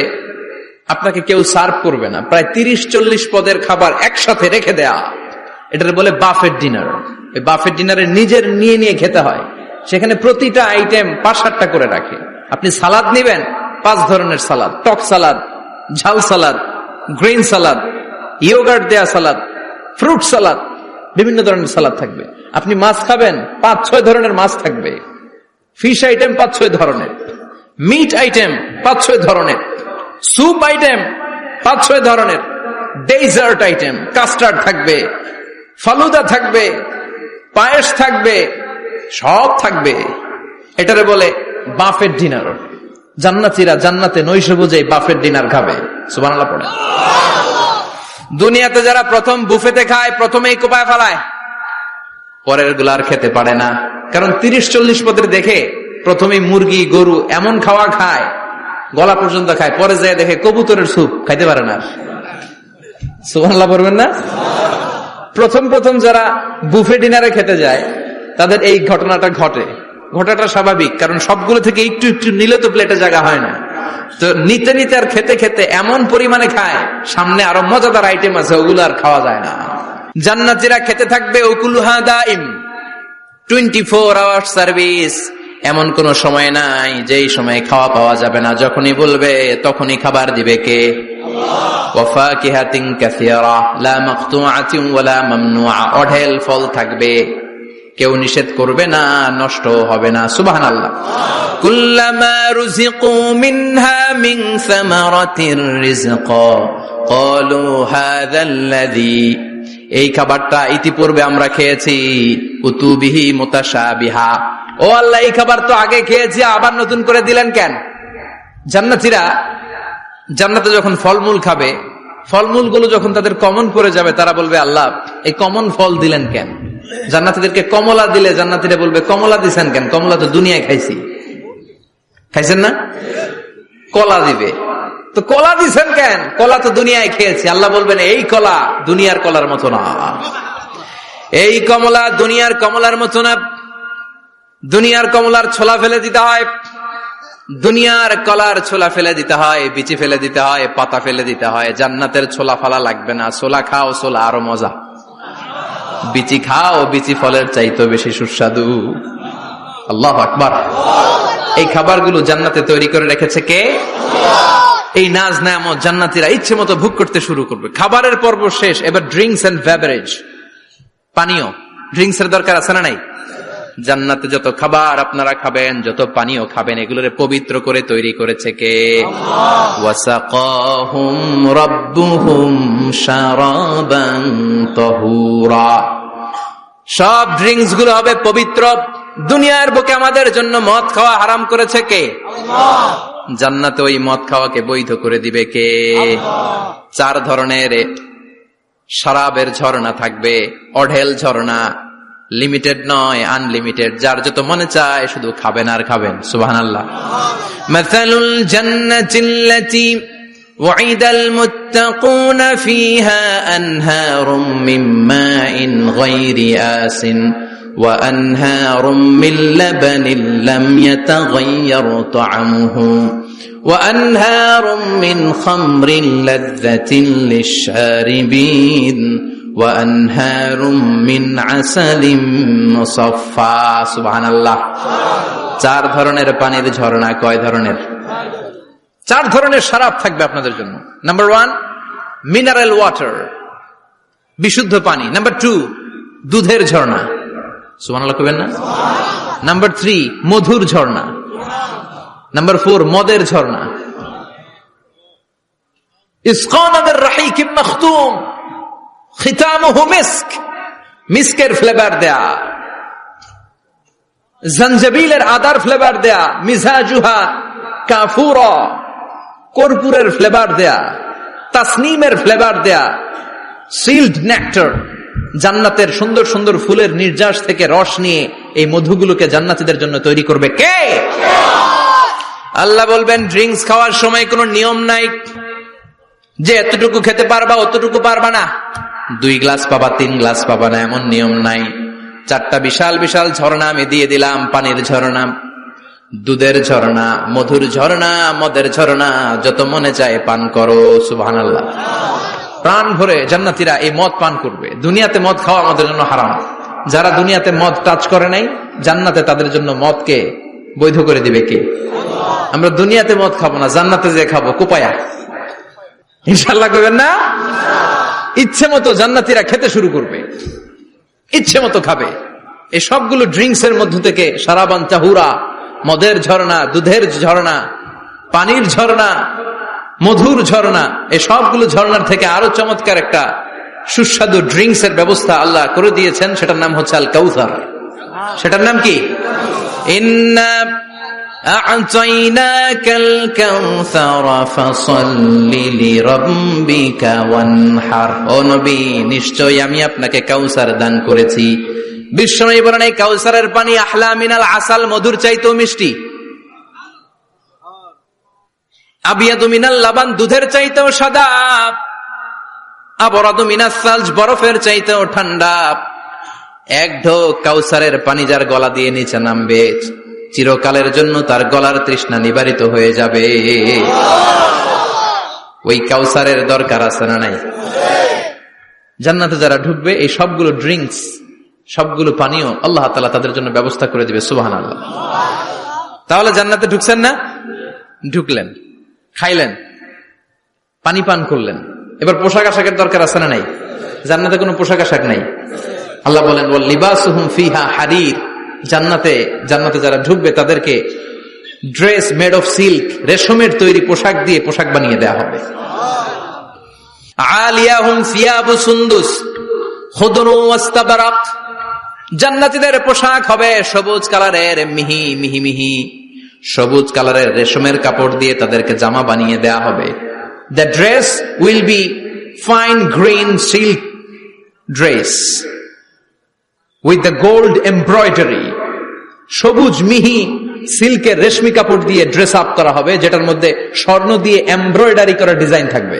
আপনাকে কেউ সার্ভ করবে না, প্রায় 30-40 পদের খাবার একসাথে রেখে দেয়া, এটার বলে বাফেট ডিনার। এই বাফেট ডিনারে নিজের নিয়ে নিয়ে খেতে হয়। সেখানে প্রতিটা আইটেম 5-7টা করে রাখে। আপনি সালাদ নিবেন, 5 ধরনের সালাদ, টক সালাদ, ঝাল সালাদ, গ্রিন সালাদ, ইয়োগার্ট দেয়া সালাদ, ফ্রুট সালাদ, বিভিন্ন ধরনের সালাদ থাকবে। আপনি মাছ খাবেন, 5-6 ধরনের মাছ থাকবে। ফিশ আইটেম 5-6 ধরনের, মিট আইটেম 5-6 ধরনের, স্যুপ আইটেম 5-6 ধরনের, ডেজার্ট আইটেম, কাস্টার্ড থাকবে, ফালুদা থাকবে, পায়েস থাকবে, সব থাকবে। এটারে বলে বাফেট ডিনার। জান্নাতীরা জান্নাতে নৈশভোজে বাফেট ডিনার খাবে। সুবহানাল্লাহ পড়ে। দুনিয়াতে যারা প্রথম বুফেতে খায়, প্রথমেই কোপায় ফেলায়, পরের গুলার খেতে পারে না। কারণ 30-40 পদের দেখে প্রথমেই মুরগি গরু এমন খাওয়া খায়, গলা পর্যন্ত খায়, পরে যায় দেখে কবুতরের স্যুপ, খাইতে পারে না। সুবহানাল্লাহ পড়বেন না? প্রথম প্রথম যারা বুফে ডিনারে খেতে যায় তাদের এই ঘটনাটা ঘটে। ঘটাটা স্বাভাবিক, কারণ সবগুলো থেকে একটু একটু নিলে তো প্লেটে জায়গা হয় না। তো নিতে নিতে আর খেতে খেতে এমন পরিমাণে খায়, সামনে আরো মজাদার আইটেম আছে, ওগুলো আর খাওয়া যায় না। জান্নাতীরা খেতে থাকবে উকুলুহা দাইম, 24 আওয়ার সার্ভিস। এমন কোন সময় নাই যেই সময় খাওয়া পাওয়া যাবে না। যখনই বলবে তখনই খাবার দিবে কে? ওয়াফাকিহাতিন কাসীরা লা মাকতুআতিন ওয়ালা মামনুআ, অঢেল ফল থাকবে, কেউ নিষেধ করবে না, নষ্ট হবে না। সুবহানাল্লাহ। কুল্লামা রুজিকু মিনহা মিন সামারাতির রিজকা ক্বালু হাযাল্লাযী, এই খাবারটা ইতিপূর্বে আমরা খেয়েছি, উতুবিহি মুতাশাবিহা, ও আল্লাহ এই খাবার তো আগে খেয়েছি, আবার নতুন করে দিলেন কেন? জান্নাতীরা জান্নাতে যখন ফলমূল খাবে, ফলমূলগুলো যখন তাদের কমন পড়ে যাবে, তারা বলবে আল্লাহ এই কমন ফল দিলেন কেন? জান্নাতীদেরকে কমলা দিলে জান্নাতীরা বলবে কমলা দিছেন কেন? কমলা তো দুনিয়ায় খাইছি। খাইছেন না? কলা দিবে, তো কলা দিছেন কেন? কলা তো দুনিয়ায় খেয়েছি। আল্লাহ বলবেন এই কলা দুনিয়ার কলার মতো না, এই কমলা দুনিয়ার কমলার মতো না। দুনিয়ার কমলার ছোলা ফেলে দিতে হয়, দুনিয়ার কলার ছোলা ফেলে দিতে হয়, বিচি ফেলে দিতে হয়, পাতা ফেলে দিতে হয়। জান্নাতের ছোলা ফালা লাগবে না, ছোলা খাও, ছোলা আরো মজা। বিচি খাও, বিচি ফলের চাইতো বেশি সুস্বাদু। আল্লাহু আকবার। এই খাবারগুলো জান্নাতে তৈরি করে রেখেছে কে? এই নাজ নেয়ামত জান্নাতীরা ইচ্ছে মতো ভোগ করতে শুরু করবে। খাবারের পর্ব শেষ, এবার ড্রিঙ্কস এন্ড বেভারেজ, পানীয়। ড্রিঙ্কস এর দরকার আছে না নাই? জান্নাতে যত খাবার আপনারা খাবেন, যত পানীয় খাবেন, এগুলোরে পবিত্র করে তৈরি করেছে কে? ওয়াসাকাহুম রাব্বুহুম শারাবান তাহুরা। সব ড্রিঙ্কস গুলো হবে পবিত্র। দুনিয়ার বুকে আমাদের জন্য মদ খাওয়া হারাম করেছে কে? আল্লাহ। জান্নাতে ওই মদ খাওয়াকে বৈধ করে দিবে কে? আল্লাহ। 4 ধরনের শরাবের ঝর্ণা থাকবে, অঢেল ঝর্ণা, লিমিটেড নয়, আনলিমিটেড। যার যত মনে চায় শুধু খাবেন আর খাবেন। সুবহানাল্লাহ। মাসালুল জান্নাতিল্লাতী ওয়াইদাল মুত্তাকুনা ফিহা আনহারুম মিন মাইন গায়রি আসিন ওয়া আনহারুম মিন লাবানিন লাম ইয়াতাগায়্যার তা'আমুহু ওয়া আনহারুম মিন খামরিন লাযযাতিন লিশ-শারিবিন وأنهار من عسل مصفى سبحان الله। 4 ধরনের পানির ঝর্ণা। কয় ধরনের? 4 ধরনের শরাব থাকবে আপনাদের জন্য। নাম্বার 1 মিনারেল ওয়াটার, বিশুদ্ধ পানি। নাম্বার 2 দুধের ঝর্ণা। সুবহানাল্লাহ কইবেন না? নাম্বার 3 মধুর ঝর্ণা। নাম্বার 4 মদের ঝর্ণা। ইসকানা বির রাহিকিম মাখতুম খিতামুহু মিস্ক, মিস্কের ফ্লেভার দেয়া, জঞ্জবিলের আদার ফ্লেভার দেয়া, মিজাজুহা কাফুরা, কর্পূরের ফ্লেভার দেয়া, তাসনিমের ফ্লেভার দেয়া, সিল্ড নেক্টার, জান্নাতের সুন্দর সুন্দর ফুলের নির্যাস থেকে রস নিয়ে এই মধুগুলোকে জান্নাতীদের জন্য তৈরি করবে কে? আল্লাহ বলবেন ড্রিঙ্কস খাওয়ার সময় কোনো নিয়ম নাই যে এতটুকু খেতে পারবা অতটুকু পারবা না, 2 গ্লাস পাবা 3 গ্লাস পাবা না, এমন নিয়ম নাই। 4টা বিশাল বিশাল ঝর্ণা আমি দিয়ে দিলাম, পানির ঝর্ণা, দুধের ঝর্ণা, মধুর ঝর্ণা, মদের ঝর্ণা, যত মনে চায় পান করো। সুবহানাল্লাহ। প্রাণ ভরে জান্নাতীরা এই মদ পান করবে। দুনিয়াতে মদ খাওয়া আমাদের জন্য হারাম। যারা দুনিয়াতে মদ টাচ করে নাই, জান্নাতে তাদের জন্য মদকে বৈধ করে দিবে কে? আমরা দুনিয়াতে মদ খাবো না, জান্নাতে যে খাবো কোপায়া। ইনশাআল্লাহ কইবেন না? ইচ্ছে মতো জান্নাতীরা খেতে শুরু করবে, ইচ্ছে মতো খাবে। এই সবগুলো ড্রিঙ্কস এর মধ্য থেকে শারাবান তাহুরা, মদের ঝর্ণা, দুধের ঝর্ণা, পানির ঝর্ণা, মধুর ঝর্ণা, এই সবগুলো ঝর্ণার থেকে আরো চমৎকার একটা সুস্বাদু ড্রিঙ্কস এর ব্যবস্থা আল্লাহ করে দিয়েছেন। সেটার নাম হচ্ছে আল কাউসার। সেটার নাম কি? ইন্না আ'তাইনাকাল কাউসার ফাসাল্লি লিরাব্বিকা ওয়ানহার। ও নবী, নিশ্চয়ই আমি আপনাকে কাউসার দান করেছি। বিশ্বনবী বলেন এই কাউসারের পানি আহলা মিনাল আসাল, মধুর চাইতেও মিষ্টি। আবিয়াদু মিনাল লাবান, দুধের চাইতেও সাদা। আবরাদু মিনাস সালজ, বরফের চাইতেও ঠান্ডা। এক ঢোক কাউসারের পানি যার গলা দিয়ে নিচে নামবে, চিরকালের জন্য তার গলার তৃষ্ণা নিবারিত হয়ে যাবে। ওই কাউসারের দরকার আছে না নাই? জান্নাতে যারা ঢুকবে এই সবগুলো ড্রিঙ্কস, সবগুলো পানীয় আল্লাহ তাআলা তাদের জন্য ব্যবস্থা করে দিবে। সুবহানাল্লাহ। তাহলে জান্নাতে ঢুকছেন না? ঢুকলেন, খাইলেন, পানি পান করলেন, এবার পোশাক আশাকের দরকার আছে না নাই? জান্নাতে কোনো পোশাক আশাক নাই। আল্লাহ বলেন ওয়াল লিবাসুহুম ফিহা হারির, জান্নাতে যারা ঢুকবে তাদেরকে ড্রেস মেড অফ সিল্ক, রেশমের তৈরি পোশাক দিয়ে পোশাক বানিয়ে দেওয়া হবে। আলিয়াহুম সিয়াবু সুন্দুস খুদরু ওয়াস্তাবরাক, জান্নাতীদের পোশাক হবে সবুজ কালারের, মিহি মিহি মিহি সবুজ কালারের রেশমের কাপড় দিয়ে তাদেরকে জামা বানিয়ে দেয়া হবে। The dress will be fine green silk dress with the gold embroidery, সবুজ মিহি সিল্কের রেশমি কাপড় দিয়ে ড্রেস আপ করা হবে, যেটার মধ্যে স্বর্ণ দিয়ে এমব্রয়ডারি করা ডিজাইন থাকবে।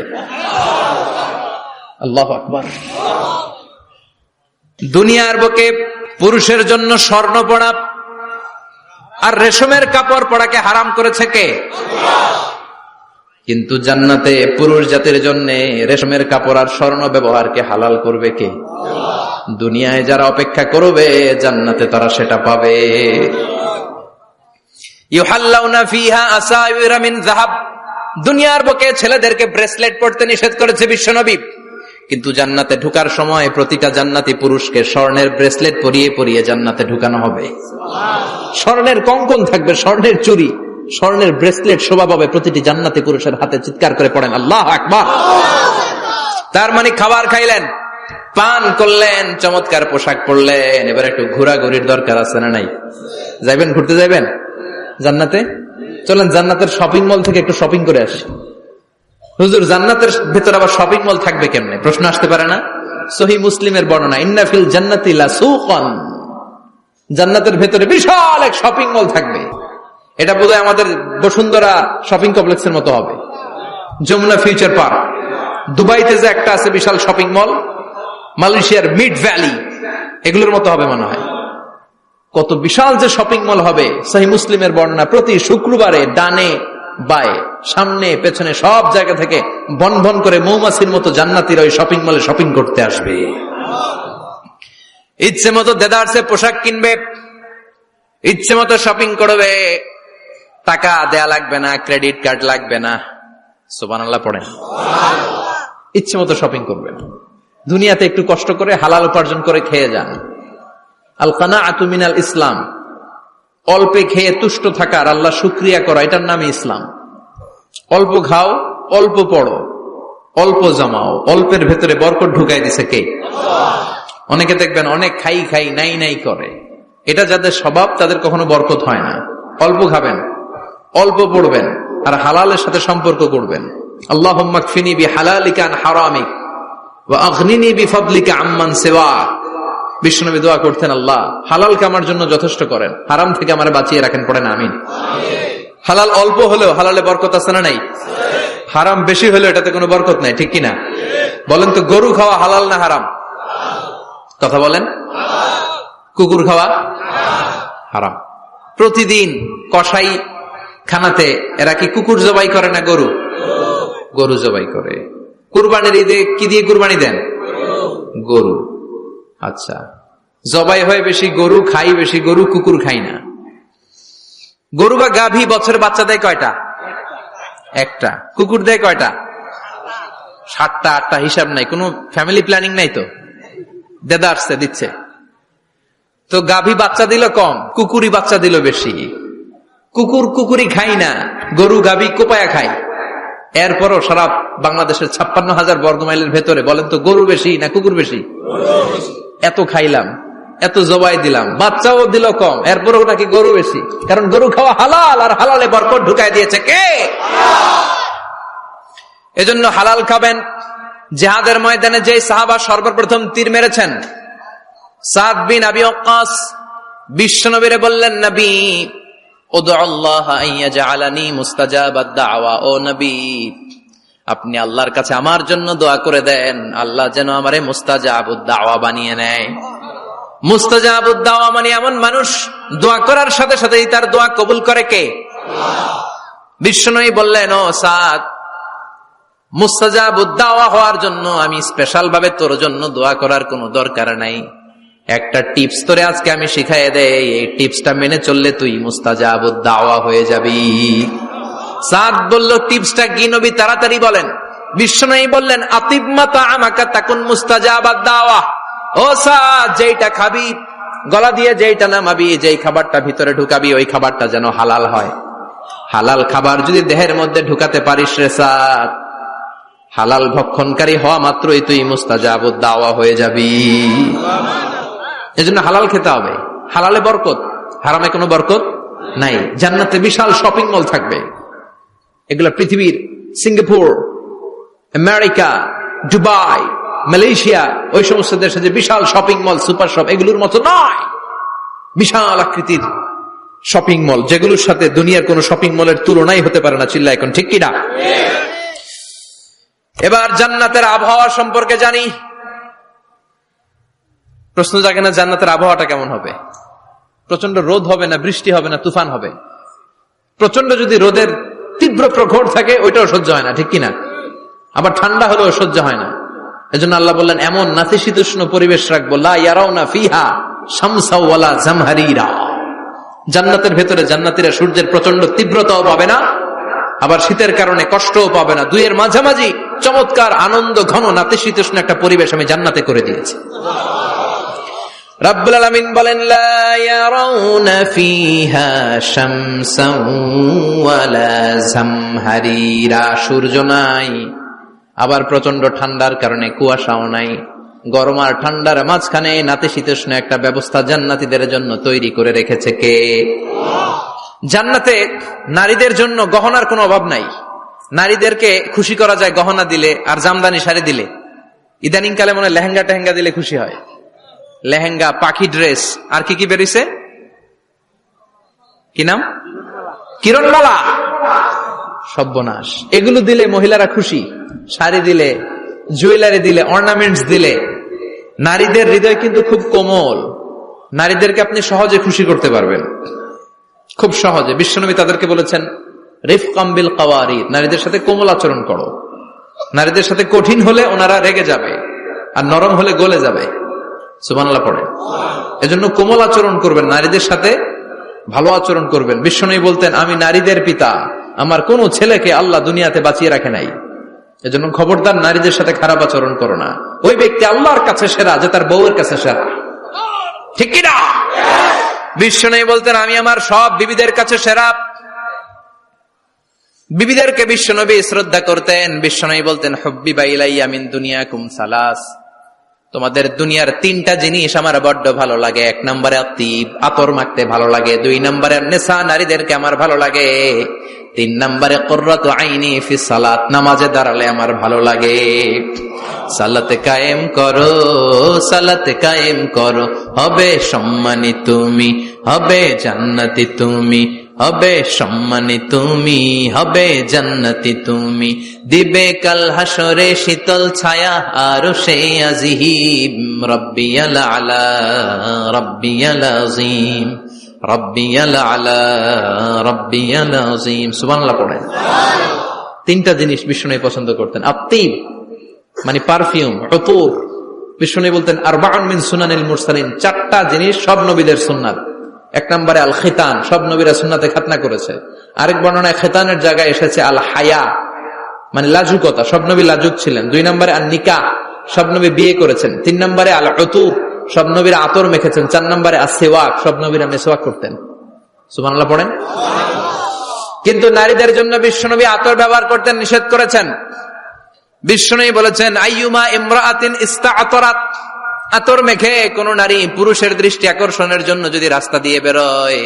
আল্লাহু আকবার। দুনিয়ার বুকে পুরুষের জন্য স্বর্ণ পরা আর রেশমের কাপড় পরাকে হারাম করেছে কে? কিন্তু জান্নাতে পুরুষ জাতির জন্য রেশমের কাপড় আর স্বর্ণ ব্যবহারকে হালাল করবে কে? দুনিয়ায় যারা অপেক্ষা করবে জান্নাতে তারা সেটা পাবে। ইউহাল্লাউনা ফিহা আসাওিরা মিন যাহাব, দুনিয়ার বুকে ছেলেদেরকে ব্রেসলেট পরতে নিষেধ করেছে বিশ্বনবী, কিন্তু জান্নাতে ঢোকার সময় প্রতিটা জান্নাতি পুরুষকে স্বর্ণের ব্রেসলেট পরিয়ে পরিয়ে জান্নাতে ঢুকানো হবে। স্বর্ণের কঙ্কন থাকবে, স্বর্ণের চুড়ি, স্বর্ণের ব্রেসলেট শোভা পাবে প্রতিটি জান্নাতি পুরুষের হাতে। চিৎকার করে পড়েন আল্লাহু আকবার। তার মানে খাবার খাইলেন, পান করলেন, চমৎকার পোশাক পরলেন, এবার একটু ঘোরাঘুরির দরকার আছে না নাই? যাইবেন, ঘুরতে যাইবেন জান্নাতে? চলেন জান্নাতের শপিং মল থেকে একটু শপিং করে আসি। হুজুর জান্নাতের ভেতর আবার শপিং মল থাকবে কেমনে? প্রশ্ন আসতে পারে না? সহিহ মুসলিমের বর্ণনা, ইন্না ফিল জান্নাতি লাসুকান, জান্নাতের ভেতরে বিশাল এক শপিং মল থাকবে। এটা বোধহয় আমাদের বসুন্ধরা শপিং কমপ্লেক্সের মতো হবে, যমুনা ফিউচার পার্ক। দুবাইতে যে একটা আছে বিশাল শপিং মল, মালয়েশিয়ার মিড ভ্যালি, এগুলোর মতো হবে মনে হয়। কত বিশাল যে শপিং মল হবে। সহিহ মুসলিমের বর্ণনা, প্রতি শুক্রবারে ডানে বায়ে সামনে পেছনে সব জায়গা থেকে বন বন করে মৌমাছির মতো জান্নাতীরা ওই শপিং মলে শপিং করতে আসবে। ইচ্ছে মতো দেদারসে পোশাক কিনবে, ইচ্ছে মতো শপিং করবে, টাকা দেয়া লাগবে না, ক্রেডিট কার্ড লাগবে না। সুবহানাল্লাহ পড়েন। ইচ্ছে মতো শপিং করবেন। দুনিয়াতে একটু কষ্ট করে হালাল উপার্জন করে খেয়ে যান। আল কানাআতু মিনাল ইসলাম, অল্পে খেয়ে তুষ্ট থাকার, আল্লাহ শুকরিয়া করা, এটার নামই ইসলাম। অল্প খাও, অল্প পড়ো, অল্প জমাও, অল্পের ভেতরে বরকত ঢুকাই দিছে কে? অনেকে দেখবেন অনেক খাই খাই নাই নাই করে, এটা যাদের স্বভাব তাদের কখনো বরকত হয় না। অল্প খাবেন, অল্প পড়বেন, আর হালালের সাথে সম্পর্ক করবেন। আল্লাহুম্মা কফিনি বিহালালিকা আন হারামিক ওয়া আগনিনি বিফাদলিকা আম্মান সিওয়াক। বিশ্বনবী দোয়া করতেন, আল্লাহ হালালকে আমার জন্য যথেষ্ট করেন, হারাম থেকে আমারে বাঁচিয়ে রাখেন। পড়েন আমিন। হালাল অল্প হলেও হালালে বরকত আছে না নাই? হারাম বেশি হলেও এটাতে কোনো বরকত নাই, ঠিক কিনা? বলেন তো, গরু খাওয়া হালাল না হারাম? কথা বলেন। কুকুর খাওয়া হারাম। প্রতিদিন কসাই খানাতে এরা কি কুকুর জবাই করে না গরু? গরু জবাই করে। কুরবানির ঈদে কি দিয়ে কুরবানি দেন? গরু। আচ্ছা, জবাই হয় বেশি গরু, খাই বেশি গরু, কুকুর খাই না। গরু বা গাভী বছরে বাচ্চা দেয় কয়টা? একটা। কুকুর দেয় কয়টা? 7টা 8টা, হিসাব নাই, কোনো ফ্যামিলি প্ল্যানিং নাই তো, দেদা আসছে দিচ্ছে। তো গাভী বাচ্চা দিল কম, কুকুরই বাচ্চা দিল বেশি। কুকুরি খাই না, গরু গাভী কোপায়া খাই। এরপরও সারা বাংলাদেশের 56,000 বর্গমাইলের ভেতরে বলেন তো, গরু বেশি না কুকুর বেশি? এত খাইলাম, এত জবাই দিলাম, বাচ্চাও দিল কম, এরপরও নাকি গরু বেশি। কারণ গরু খাওয়া হালাল, আর হালালে বরকত ঢুকাই দিয়েছে কে? এজন্য হালাল খাবেন। জিহাদের ময়দানে যে সাহাবা সর্বপ্রথম তীর মেরেছেন, সাদ বিন আবি ওয়াক্কাস, বিশ্বনবীরে বললেন, নবী উদউল্লাহ আইয়াজআলানি মুস্তাজাবাদ দাওয়া, ও নবী আপনি আল্লাহর কাছে আমার জন্য দোয়া করে দেন, আল্লাহ যেন আমারে মুস্তাজাবুদ দাওয়া বানিয়ে নেয়। মুস্তাজাবুদ দাওয়া মানে এমন মানুষ দোয়া করার সাথে সাথেই তার দোয়া কবুল করে কে? বিশ্বনবী বললেন, ও সাদ, মুস্তাজাবুদ দাওয়া হওয়ার জন্য আমি স্পেশাল ভাবে তোর জন্য দোয়া করার কোনো দরকার নাই। একটা টিপস তোরে আজকে আমি শিখাই দেই, এই টিপসটা মেনে চললে তুই মুস্তাজাবুদ দাওয়া হয়ে যাবি। সাদ বলল, টিপসটা কি নবী? তাড়াতাড়ি বলেন। বিশ্বনবী বললেন, আতিব মা তাআমাকা তাকুন মুস্তাজাবাদ দাওয়া, ও সাদ, যেইটা খাবি, গলা দিয়ে যেইটা নামাবি, যেই খাবারটা ভিতরে ঢুকাবি, ওই খাবারটা যেন হালাল হয়। হালাল খাবার যদি দেহের মধ্যে ঢুকাতে পারিস রে সাদ, হালাল ভক্ষণকারী হওয়া মাত্রই তুই মুস্তাজাবুদ দাওয়া হয়ে যাবি। এজন্য হালাল খেতে হবে। হালালে বরকত, হারামে কোনো বরকত নাই। জান্নাতে বিশাল শপিং মল থাকবে। এগুলো পৃথিবীর সিঙ্গাপুর, আমেরিকা, দুবাই, মালয়েশিয়া, ওই সমস্ত দেশে যে বিশাল শপিং মল, সুপার শপ, এগুলোর মতো নয়। বিশাল আকৃতির শপিং মল, যেগুলোর সাথে দুনিয়ার কোন শপিং মলের তুলনাই হতে পারে না। চিল্লা এখন ঠিক কিনা? এবার জান্নাতের আবহাওয়া সম্পর্কে জানি। প্রশ্ন জাগে না, জান্নাতের আবহাওয়াটা কেমন হবে? প্রচন্ড রোদ হবে না বৃষ্টি হবে না তুফান হবে? প্রচন্ড যদি রোদের তীব্র প্রখর থাকে ওইটাও সহ্য হয় না, ঠিক কিনা? আবার ঠান্ডা হলেও সহ্য হয় না। এজন্য আল্লাহ বললেন এমন নাতিশীতোষ্ণ পরিবেশ রাখবো, লা ইয়ারাউনা ফিহা শামসা ওয়ালা জামহারিরা। জান্নাতের ভেতরে জান্নাতীরা সূর্যের প্রচন্ড তীব্রতাও পাবে না, আবার শীতের কারণে কষ্টও পাবে না। দুইয়ের মাঝামাঝি চমৎকার আনন্দ ঘন নাতিশীতোষ্ণ একটা পরিবেশ আমি জান্নাতে করে দিয়েছি। রাব্বুল আলামিন বলেন লা ইয়ারাউনা ফিহা শামসান ওয়ালা জামহারিরা। সূর্য নাই, আবার প্রচন্ড ঠান্ডার কারণে কুয়াশাও নাই। গরম আর ঠান্ডার মাঝখানে নাতিশীতোষ্ণ একটা ব্যবস্থা জান্নাতীদের জন্য তৈরি করে রেখেছে কে? জান্নাতে নারীদের জন্য গহনার কোনো অভাব নাই। নারীদেরকে খুশি করা যায় গহনা দিলে আর জামদানি শাড়ি দিলে। ইদানিং কালে মনে হয় লেহেঙ্গা টেহেঙ্গা দিলে খুশি হয়। লেহেঙ্গা, পাখি ড্রেস, আর কি কি বেরিয়েছে, কি নাম? কিরণমালা, সর্বনাশ। এগুলো দিলে মহিলারা খুশি। শাড়ি দিলে, জুয়েলারি দিলে, অর্নামেন্টস দিলে। নারীদের হৃদয় কিন্তু খুব কোমল। নারীদেরকে আপনি সহজে খুশি করতে পারবেন, খুব সহজে। বিশ্বনবী তাদেরকে বলেছেন রিফকাম বিল কাওয়ারিদ, নারীদের সাথে কোমল আচরণ করো। নারীদের সাথে কঠিন হলে ওনারা রেগে যাবে, আর নরম হলে গলে যাবে। সুবহানাল্লাহ পড়ে। এজন্য কোমল আচরণ করবেন, নারীদের সাথে ভালো আচরণ করবেন। বিশ্বনবী বলতেন আমি নারীদের পিতা, আমার কোন ছেলেকে আল্লাহ দুনিয়াতে বাঁচিয়ে রাখে নাই। এজন্য খবরদার নারীদের সাথে খারাপ আচরণ করো না। ওই ব্যক্তি আল্লাহর কাছে সেরা যে তার বউয়ের কাছে সেরা, ঠিক কিনা? বিশ্বনবী বলতেন আমি আমার সব বিবিদের কাছে সেরা। বিবিদেরকে বিশ্বনবী শ্রদ্ধা করতেন। বিশ্বনবী বলতেন হুব্বিবা ইলাইয়া মিন দুনিয়াকুম সালাস, তোমাদের দুনিয়ার তিনটা জিনিস আমার বড্ড ভালো লাগে। এক নম্বরে আতিব, আতর মাখতে ভালো লাগে। দুই নম্বরে নেশা, নারীদেরকে আমার ভালো লাগে। তিন নম্বরে কুররাতু আইনি ফি সালাত, নামাজে দাঁড়ালে আমার ভালো লাগে। সালাতে কায়েম করো, সালাতে কায়েম করো, হবে সম্মানী তুমি, হবে জান্নাতি তুমি, হবে সম্মানী তুমি, হবে জান্নাতি তুমি। দিবে কাল হাসরে শীতল ছায়া আর সে আজিম। রব্বিয়াল আলা, রব্বিয়াল আযীম, রব্বিয়াল আলা, রব্বিয়াল আযীম। সুবহানাল্লাহ পড়েন। তিনটা জিনিস বিষ্ণু পছন্দ করতেন। আতিব মানে পারফিউম, উতুর। বিষ্ণু বলতেন আরবাউন মিন সুনানিল মুরসালিন, চারটা জিনিস সব নবীদের সুন্নাত। এক নম্বরে আল খিতান, সব নবীরা সুন্নাতে খাতনা করেছে। আরেক বর্ণনায় খিতানের জায়গায় এসেছে আল হায়া মানে লাজুকতা, সব নবী লাজুক ছিলেন। দুই নম্বরে আল নিকাহ, সব নবী বিয়ে করেছেন। তিন নম্বরে আল উতুর, সব নবীরা আতর মেখেছেন। চার নম্বরে আসওয়াক, সব নবীরা মেসওয়াক করতেন। সুবহানাল্লাহ পড়েন। কিন্তু নারীদের জন্য বিশ্বনবী আতর ব্যবহার করতে নিষেধ করেছেন। বিশ্বনবী বলেছেন আইয়ুমা ইমরাআতিন ইস্তাআতারাত, আতর মেখে কোন নারী পুরুষের দৃষ্টি আকর্ষণের জন্য যদি রাস্তা দিয়ে বেরোয়,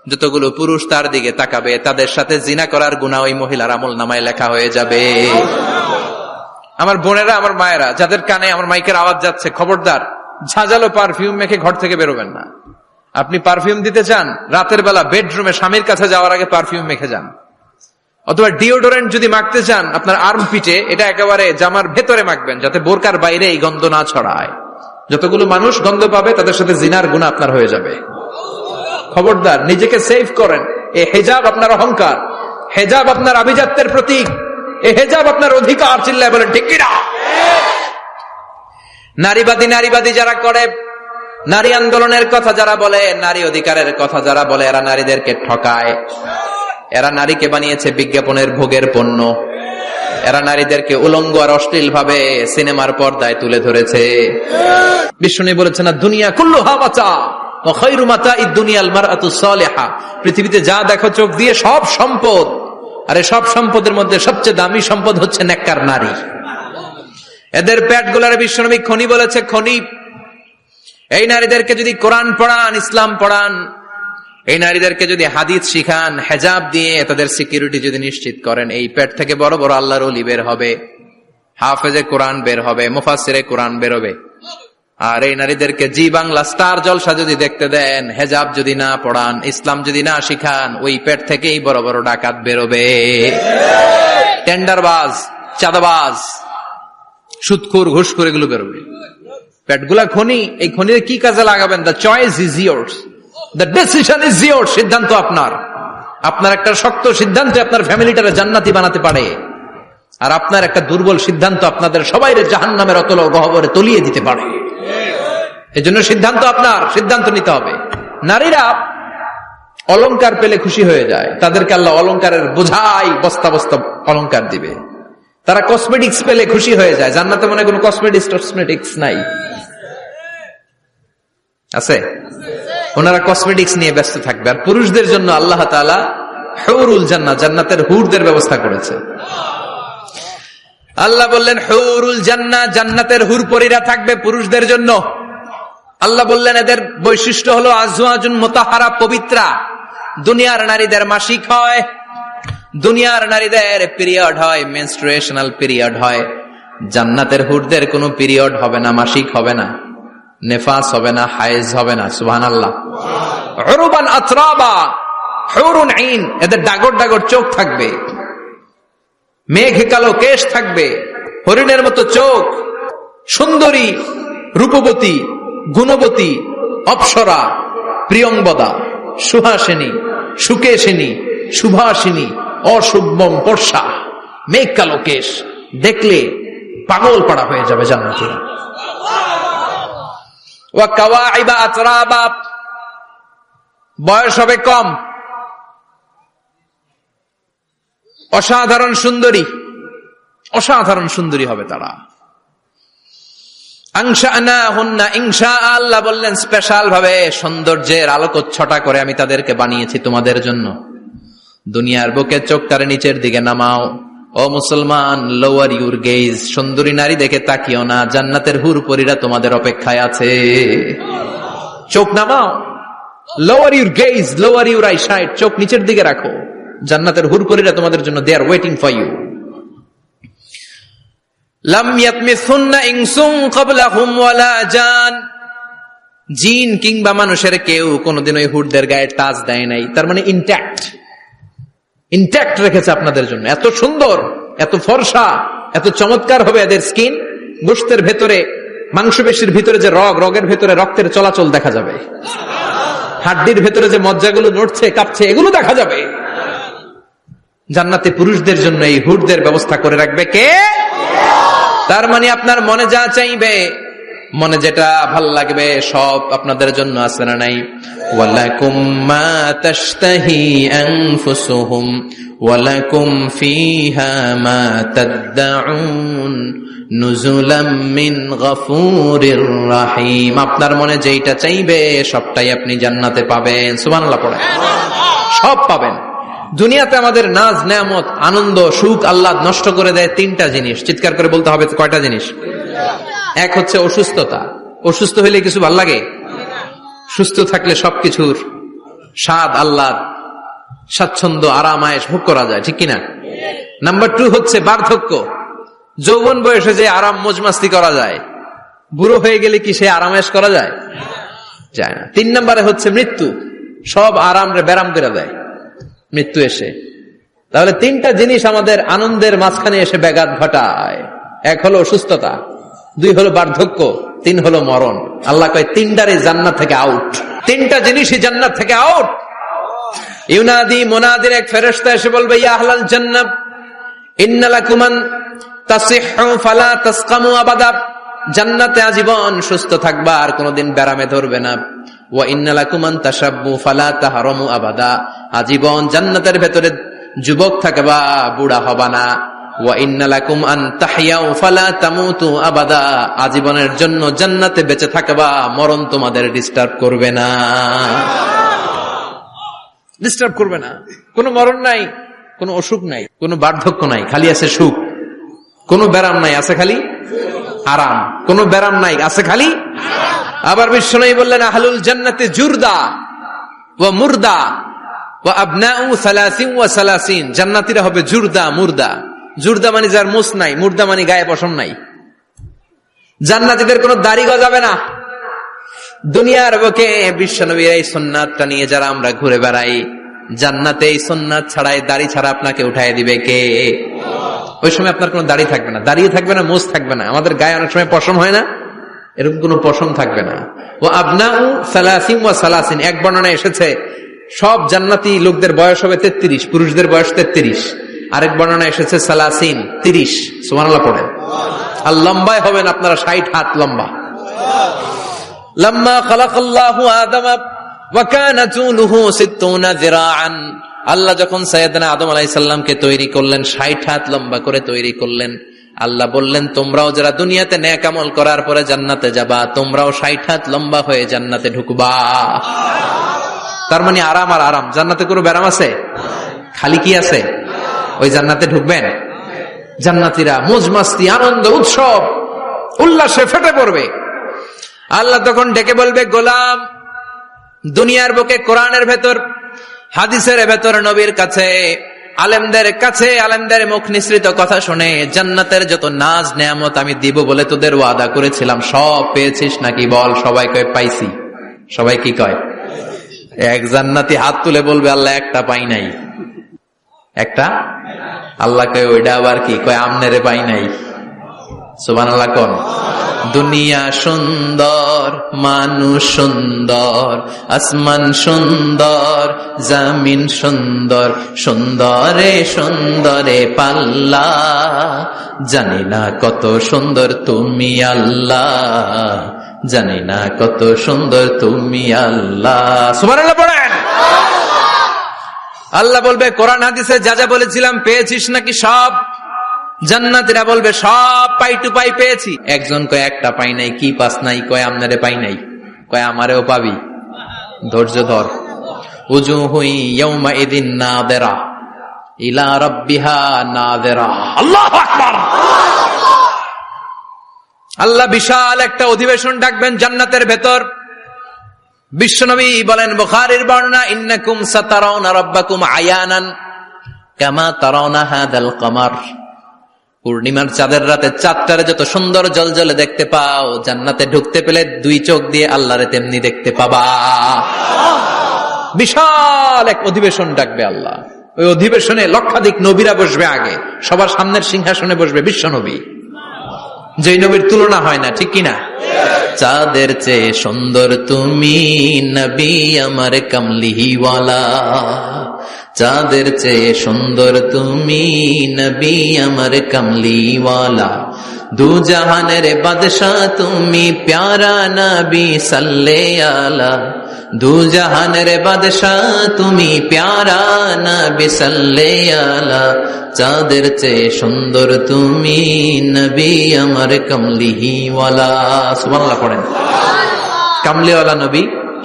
যতগুলো পুরুষ তার দিকে তাকাবে তাদের সাথে জিনা করার গুনাহ ওই মহিলার আমলনামায় লেখা হয়ে যাবে। আমার বোনেরা, আমার মায়েরা, যাদের কানে আমার মাইকের আওয়াজ যাচ্ছে, খবরদার ঝাঁঝালো পারফিউম মেখে ঘর থেকে বেরোবেন না। আপনি পারফিউম দিতে চান, রাতের বেলা বেডরুমে স্বামীর কাছে যাওয়ার আগে পারফিউম মেখে যান। অথবা ডিওডোরেন্ট যদি মাখতে চান আপনার আর্ম পিটে, এটা একেবারে জামার ভেতরে মাখবেন যাতে বোরকার বাইরে এই গন্ধ না ছড়ায়। যতগুলো মানুষ গন্ধ পাবে তাদের সাথে জিনার গুনাহ আপনার হয়ে যাবে। খবরদার নিজেকে সেভ করেন। এই হেজাব আপনার অহংকার, হেজাব আপনার আভিজাত্যের প্রতীক, এই হেজাব আপনার অধিকার। চিল্লায় বলেন ঠিক কিনা? নারীবাদী নারীবাদী যারা করে, নারী আন্দোলনের কথা যারা বলে, নারী অধিকারের কথা যারা বলে, এরা নারীদেরকে ঠকায়। এরা নারীকে বানিয়েছে বিজ্ঞাপনের ভোগের পণ্য। এরা নারীদেরকে উলঙ্গ আর অশ্লীল ভাবে সিনেমার পর্দায় তুলে ধরেছে। বিষ্ণু বলেছেন না, দুনিয়া কুল্লুহা মাতা ওয়া খায়রু মাতা'id দুনিয়াল মারআতুস সালিহা। পৃথিবীতে যা দেখো চোখ দিয়ে সব সম্পদ, আরে সব সম্পদের মধ্যে সবচেয়ে দামি সম্পদ হচ্ছে নেককার নারী। এদের পেটগুলার বিশ্বনবী খনি বলেছে, খনি। এই নারীদেরকে যদি কোরআন পড়ান, ইসলাম পড়ান, এই নারীদেরকে যদি হাদিস শিখান, হেজাব দিয়ে তাদের সিকিউরিটি যদি নিশ্চিত করেন, এই পেট থেকে বড় বড় আল্লাহর ওলি বের হবে, হাফেজে কোরআন বের হবে, মুফাসসিরে কোরআন বের হবে। আর এই নারীদেরকে জি বাংলা স্টার জলসা যদি দেখতে দেন, হেজাব যদি না পড়ান, ইসলাম যদি না শিখান, ওই পেট থেকেই বড় বড় ডাকাত বেরোবে, টেন্ডারবাজ, চাঁদাবাজ, সুদখোর, ঘুষখোর, এগুলো বেরোবে। পেটগুলা খনি, এই খনিতে কি কাজে লাগাবেন? The choice is years, the decision is years. সিদ্ধান্ত আপনার। আপনার একটা শক্ত সিদ্ধান্তে আপনার ফ্যামিলিটারে জান্নাতি বানাতে পারে, আর আপনার একটা দুর্বল সিদ্ধান্ত আপনাদের সবাইরে জাহান্নামের অতল গহ্বরে তলিয়ে দিতে পারে। এজন্য সিদ্ধান্ত আপনার, সিদ্ধান্ত নিতে হবে। নারীরা অলংকার পেলে খুশি হয়ে যায়, তাদেরকে আল্লাহ অলংকারের বোঝাই বস্তা বস্তা অলংকার দিবে। তারা কসমেটিক্স পেলে খুশি হয়ে যায়। জান্নাতে মনে কোনো কসমেটিক্স নাই, আছে? ওনারা কসমেটিক্স নিয়ে ব্যস্ত থাকবে। আর পুরুষদের জন্য আল্লাহ তাআলা হুরুল জান্নাহ, জান্নাতের হুরদের ব্যবস্থা করেছে। আল্লাহ বললেন হুরুল জান্নাহ, জান্নাতের হুর পরীরা থাকবে পুরুষদের জন্য। আল্লাহ বললেন এদের বৈশিষ্ট্য হলো আজওয়াজুন মুতাহহারা, পবিত্রা। দুনিয়ার নারীদের মাসিক হয়, দুনিয়ার নারীদের পিরিয়ড হয়, মেনস্ট্রুয়েশনাল পিরিয়ড হয়। জান্নাতের হুরদের কোনো পিরিয়ড হবে না, মাসিক হবে না, নেফাস হবে না, হায়েজ হবে না। সুবহানাল্লাহ। উরুবান আতরাবা, হুরুন আইন, এদের ডাগর ডাগর চোখ থাকবে, মেঘ কালো কেশ থাকবে, হরিণের মতো চোখ, সুন্দরী, রূপবতী, গুণবতী, অপ্সরা, প্রিয়ংবদা, সুহাসিনী, সুকেশিনী, সুভাষিনী, অশুভম পর্ষা, মেঘ কালো কেশ, দেখলে পাগল পাড়া হয়ে যাবে জান্নাতীরা। ওয়া কাওয়াইবা আতরাবা, বয়স হবে কম, অসাধারণ সুন্দরী, অসাধারণ সুন্দরী হবে তারা। আনশানাহুন্না ইনশা, আল্লাহ বললেন স্পেশাল ভাবে সৌন্দর্যের আলোকচ্ছটা করে আমি তাদেরকে বানিয়েছি তোমাদের জন্য। দুনিয়ার বুকে চোখটারে নিচের দিকে নামাও। ও মুসলমান, লোয়ার ইউর গেজ, সুন্দরী নারী দেখে তাকিও না, জান্নাতের হুর পরীরা তোমাদের অপেক্ষায় আছে। চোখ নামাও, lower your gauge, lower your eyesight, চোখ নিচের দিকে রাখো, জান্নাতের হুর পরীরা তোমাদের জন্য দে আর ওয়েটিং ফর ইউ। লাম ইয়াতমিসুন্না ইনসুন ক্বাবলাহুম ওয়ালা জান, জিন কিংবা মানুষের কেউ কোনোদিন ওই হুরদের গায়ে টাচ দেয় নাই। তার মানে ইনট্যাক্ট রেখেছে আপনাদের জন্য। এত সুন্দর, এত ফর্সা, এত চমৎকার হবে এদের স্কিন। গোশতের ভেতরে, মাংসপেশির ভিতরে যে রগের ভেতরে রক্তের চলাচল দেখা যাবে, হাড্ডির ভেতরে যে মজ্জাগুলো নড়ছে কাঁপছে এগুলো দেখা যাবে। জান্নাতে পুরুষদের জন্য এই হুরদের ব্যবস্থা করে রাখবে কে? তার মানে আপনার মনে যা চাইবে, মনে যেটা ভাল লাগবে সব আপনাদের জন্য আছে না নাই? ওয়ালাকুম মা তাশতাহি আনফুসুহুম ওয়ালাকুম ফিহা মা তাদউন নুজুলাম মিন গফুরির রহিম। আপনার মনে যেটা চাইবে সবটাই আপনি জান্নাতে পাবেন। সুবহানাল্লাহ পড়ে সব পাবেন। দুনিয়াতে আমাদের নাজ নেয়ামত, আনন্দ, সুখ আল্লাহ নষ্ট করে দেয় তিনটা জিনিস। চিৎকার করে বলতে হবে কয়টা জিনিস? এক হচ্ছে অসুস্থতা। অসুস্থ হইলে কিছু ভাল লাগে? সুস্থ থাকলে সবকিছুর স্বাদ, আল্লাহ, স্বাচ্ছন্দ্য, আরাম, আয়েশ ভোগ করা যায়, ঠিক কিনা? নাম্বার 2 হচ্ছে বার্ধক্য। যৌবন বয়সে যে আরাম মজমাস্তি করা যায়, বুড়ো হয়ে গেলে কি সে আরাম আয়েশ করা যায়? যায় না। 3 নম্বরে হচ্ছে মৃত্যু। সব আরাম রে ব্যারাম করে দেয় মৃত্যু এসে। তাহলে 3টা জিনিস আমাদের আনন্দের মাঝখানে এসে ব্যাঘাত ঘটায়। 1 হলো অসুস্থতা, 2 হলো বার্ধক্য, 3 হলো মরণ। আল্লাহ কয় 3টারে জান্নাত থেকে আউট। 3টা জিনিসই জান্নাত থেকে আউট। ইউনাদি, মুনাদির এক ফেরেশতা এসে বলবে, ইয়া আহলাল জান্নাহ ইন্না লাকুমান তাসিহু ফালা তাসকামু আবাদা, জান্নাতে আজীবন সুস্থ থাকবা, আর কোনোদিন ব্যারামে ধরবে না। ওয়া ইন্না লাকুমান তাশাব্বু ফালা তাহরামু আবাদা, আজীবন জান্নাতের ভেতরে যুবক থাকবা, বুড়া হবা না। ওয়া ইন্না লাকুম আন তাহইয়াউ ফালা তামুতু আবাদা, আজীবনের জন্য জান্নাতে বেঁচে থাকবা, মরণ তোমাদের ডিস্টার্ব করবে না, ডিস্টার্ব করবে না। কোনো মরণ নাই, কোনো অসুখ নাই, কোনো বার্ধক্য নাই, খালি আছে সুখ। কোনো ব্যারাম নাই, আছে খালি আরাম। কোনো ব্যারাম নাই, আছে খালি। আবার বিশ্বনবী বললেন আহলুল জান্নাতি জুরদা ওয়া মুরদা ওয়া আবনাউ সালাসিন ওয়া সালাসিন, জান্নাতীরা হবে জুরদা মুরদা। জুরদা মানে যার মুছ নাই, মুরদা মানে গায়ে পশম নাই। জান্নাতীদের কোনো দাড়ি গজাবে না। দুনিয়ার বুকে বিশ্বনবীর এই সুন্নাতটা নিয়ে যারা আমরা ঘুরে বেড়াই, জান্নাতে এই সুন্নাত ছাড়াই দাড়ি ছাড়া আপনাকে উঠায় দিবে কে? ওই সময় আপনার কোনো দাড়ি থাকবে না, দাঁড়িয়ে থাকবে না, মোজ থাকবে না। আমাদের গায়ে অনেক সময় পশম হয় না, এরকম কোনো পশম থাকবে না। ও আবনাউ সালাসিন ওয়া সালাসিন, এক বর্ণনায় এসেছে সব জান্নাতি লোকদের বয়স হবে 33, পুরুষদের বয়স 33। আরেক বর্ণনায় এসেছে সালাসিন, 30। সুবহানাল্লাহ পড়েন। আর লম্বায় হবেন আপনারা 60 হাত লম্বা। লাম্মা খালাকাল্লাহু আদামা ওয়া কানা তুলুহু 60 যিরাআন, আল্লাহ যখন সাইয়েদনা আদম আলাইহিস সালামকে তৈরি করলেন, 60 হাত লম্বা করে তৈরি করলেন। আল্লাহ বললেন তোমরাও যারা দুনিয়াতে নেক আমল করার পরে জান্নাতে যাবা, তোমরাও 60 হাত লম্বা হয়ে জান্নাতে ঢুকবা। তার মানে আরাম আর আরাম। জান্নাতে কোনো ব্যারাম আছে? খালি কি আছে? ওই জান্নাতে ঢুকবেন, জান্নাতীরা মौज মাস্তি আনন্দ উৎসব উল্লাসে ফেটে পড়বে। আল্লাহ তখন ডেকে বলবে গোলাম, দুনিয়ার বুকে কোরআনের ভেতর হাদিসের ভেতর নবীর কাছে আলেমদের কাছে আলেমদের মুখ নিঃসৃত কথা শুনে জান্নাতের যত নাজ নেয়ামত আমি দিব বলে তোদের ওয়াদা করেছিলাম সব পেয়েছিস নাকি বল? সবাই কয় পাইছি। সবাই কি কয়? এক জান্নাতি হাত তুলে বলবে আল্লাহ একটা পাই নাই। একটা? আল্লাহ কয় ওইটা আবার কি? কয় আমনেরে পাই নাই। সুবহানাল্লাহ কোন? দুনিয়া সুন্দর, মানুষ সুন্দর, আসমান সুন্দর, জমিন সুন্দর, সুন্দরে সুন্দরে পাল্লা, জানি না কত সুন্দর তুমি আল্লাহ, জানি না কত সুন্দর তুমি আল্লাহ। সুবহানাল্লাহ পড়েন। আল্লাহ বলবে কোরআন হাদিসে যা যা বলেছিলাম পেয়েছিস নাকি সব? জান্নাতীরা বলবে সব পাই টু পাই পেয়েছি। একজন কয় একটা পাই নাই। কি পাস নাই? কয় আমনারে পাই নাই। কয় আমারেও পাবি, ধৈর্য ধর। উজুহুই ইয়াউমা ইদিন নাযিরা ইলা রাব্বিহা নাযিরা। আল্লাহু আকবার। আল্লাহ বিশাল একটা অধিবেশন ডাকবেন জান্নাতের ভেতর। বিশ্বনবী বলেন বুখারীর বর্ণনা, ইন্নাকুম সাতারাউনা রাব্বাকুম আয়ানান কামা তারাউনা হাদাল কমার। পূর্ণিমার চাঁদের রাতে চাঁদটারে যত সুন্দর জলজলে দেখতে পাও, জান্নাতে ঢুকতে পেলে দুই চোখ দিয়ে আল্লাহরে তেমনি দেখতে পাবা। বিশাল এক অধিবেশন ডাকবে আল্লাহ। ওই অধিবেশনে লক্ষাধিক নবীরা বসবে। আগে সবার সামনের সিংহাসনে বসবে বিশ্বনবী, যেই নবীর তুলনা হয় না, ঠিক কিনা? চাঁদের চেয়ে সুন্দর তুমি নবী আমার কামলিওয়ালা, চাঁদের চেয়ে সুন্দর তুমি নবী আমার কামলিওয়ালা, দু জাহানের বাদশাহ তুমি প্যারা নবী সাল্লে আলা, দু জাহানের বাদশাহ তুমি প্যারা নবী সাল্লে আলা, চাঁদের চেয়ে সুন্দর তুমি নবী আমার কামলিওয়ালা। সুবহানাল্লাহ পড়েন। কামলিওয়ালা নবী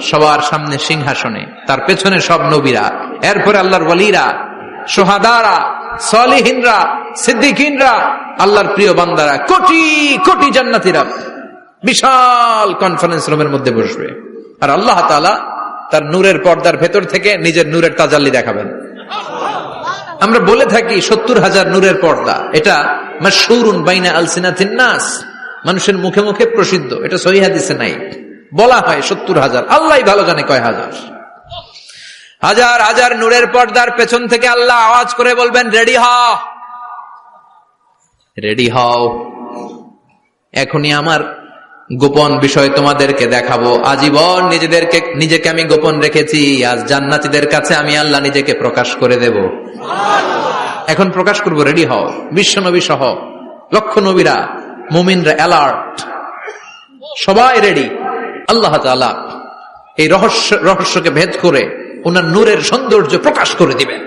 সবার সামনে সিংহাসনে, তার পেছনে সব নবীরা, এরপরে আল্লাহর ওয়ালিরা, শুহাদারা, সালিহিনরা, সিদ্দিকিনরা, আল্লাহর প্রিয় বান্দারা, কোটি কোটি জান্নাতীরা বিশাল কনফারেন্স রুমের মধ্যে বসবে। আর আল্লাহ তাআলা তার নূরের পর্দার ভেতর থেকে নিজের নূরের তাজাল্লি দেখাবেন। আমরা বলে থাকি 70,000 নূরের পর্দা, এটা মাশহুরুন বাইনা আলসিনাতিন নাস, মানুষের মুখে মুখে প্রসিদ্ধ। এটা সহিহ হাদিসে নাই, বলা হয় 70,000, আল্লাহই ভালো জানে কয় হাজার। হাজার হাজার নূরের পর্দার পেছন থেকে আল্লাহ আওয়াজ করে বলবেন রেডি হও, রেডি হও, এখনই আমার গোপন বিষয় তোমাদেরকে দেখাবো। আজীবন নিজেকে আমি গোপন রেখেছি, আজ জান্নাতীদের কাছে আমি আল্লাহ নিজেকে প্রকাশ করে দেব। এখন প্রকাশ করব, রেডি হও। বিশ্বনবী সহ লক্ষ নবীরা, মুমিনরা অ্যালার্ট, সবাই রেডি। আল্লাহ তাআলা এই রহস্যকে ভেদ করে ওনার নূরের সৌন্দর্য প্রকাশ করে দিবেন।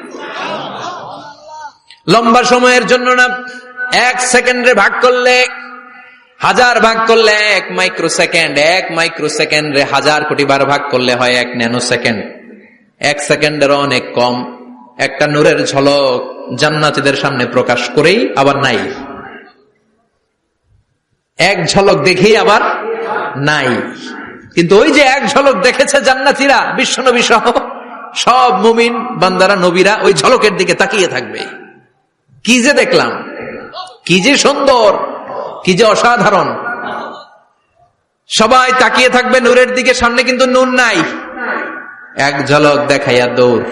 লম্বা সময়ের জন্য না, 1 সেকেন্ডে ভাগ করলে, 1000 ভাগ করলে 1 মাইক্রোসেকেন্ড, 1 মাইক্রোসেকেন্ডে 1000 কোটি বার ভাগ করলে হয় 1 ন্যানো সেকেন্ড। 1 সেকেন্ডের অনেক কম একটা নূরের ঝলক জান্নাতীদের সামনে প্রকাশ করেই আবার নাই। এক ঝলক দেখেই আবার নাই। কিন্তু ওই যে এক ঝলক দেখেছে জান্নাতীরা, বিশ্বনবী সহ সব মুমিন বান্দারা, নবীরা ওই ঝলকের দিকে তাকিয়ে থাকবে। কি যে দেখলাম, কি যে সুন্দর, কি যে অসাধারণ। সবাই তাকিয়ে থাকবে নূরের দিকে, সামনে কিন্তু নূর নাই। এক ঝলক দেখাইয়া দৌড়,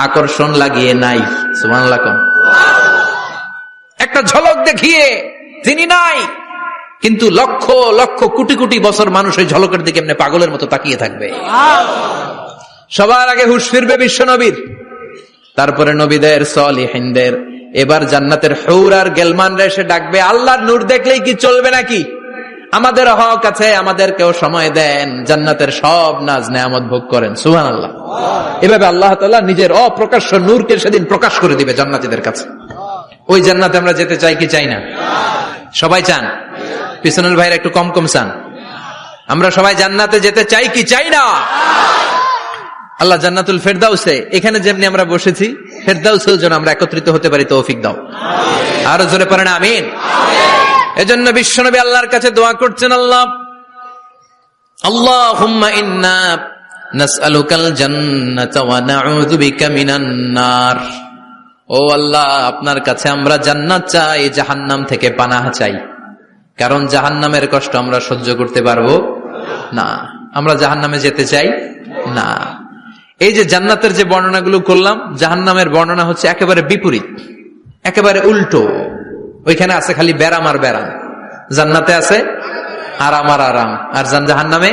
আকর্ষণ লাগিয়ে নাই। সুবহানাল্লাহ। একটা ঝলক দেখিয়ে তিনি নাই, কিন্তু লক্ষ লক্ষ কোটি কোটি বছর মানুষ ওই ঝলকের দিকে এমনি পাগলের মতো তাকিয়ে থাকবে। সবার আগে হুঁশ ফিরবে বিশ্বনবীর, তারপরে নবীদের, সলিহিনদের। এবার জান্নাতের হুর আর গেলমানরা এসে ডাকবে, আল্লাহর নূর দেখলেই কি চলবে নাকি? আমাদের হক আছে, আমাদেরকেও সময় দেন, জান্নাতের সব নাজ নেয়ামত ভোগ করেন। সুবহানাল্লাহ। এভাবে আল্লাহ তাআলা নিজের অপ্রকাশ্য নূরকে সেদিন প্রকাশ করে দিবে জান্নাতীদের কাছে। ওই জান্নাতে আমরা যেতে চাই কি চাই না? সবাই চান? পিছনের ভাইরা একটু কম কম চান। আমরা সবাই জান্নাতে যেতে চাই কি চাই না? আল্লাহ জান্নাতুল ফেরদাউসে, এখানে যেমনি আমরা বসেছি, ফেরদাউসেও যেন আমরা একত্রিত হতে পারি, তৌফিক দাও। আরো জোরে পড়েন আমিন। এজন্য বিশ্বনবী আল্লাহর কাছে দোয়া করছেন, আল্লাহুম্মা ইন্না নাসআলুকাল জান্নাতা ওয়া নাউযু বিকা মিনান নার। ও আল্লাহ, আপনার কাছে আমরা জান্নাত চাই, জাহান্নাম থেকে পানাহ চাই। কারণ জাহান্নামের কষ্ট আমরা সহ্য করতে পারবো না, আমরা জাহান্নামে যেতে চাই না। এই যে জান্নাতের যে বর্ণনাগুলো করলাম, জাহান্নামের বর্ণনা হচ্ছে একেবারে বিপরীত, একেবারে উল্টো। ওইখানে আছে খালি ব্যারাম আর ব্যারাম, জান্নাতে আছে আরাম আর আরাম। আর জাহান্নামে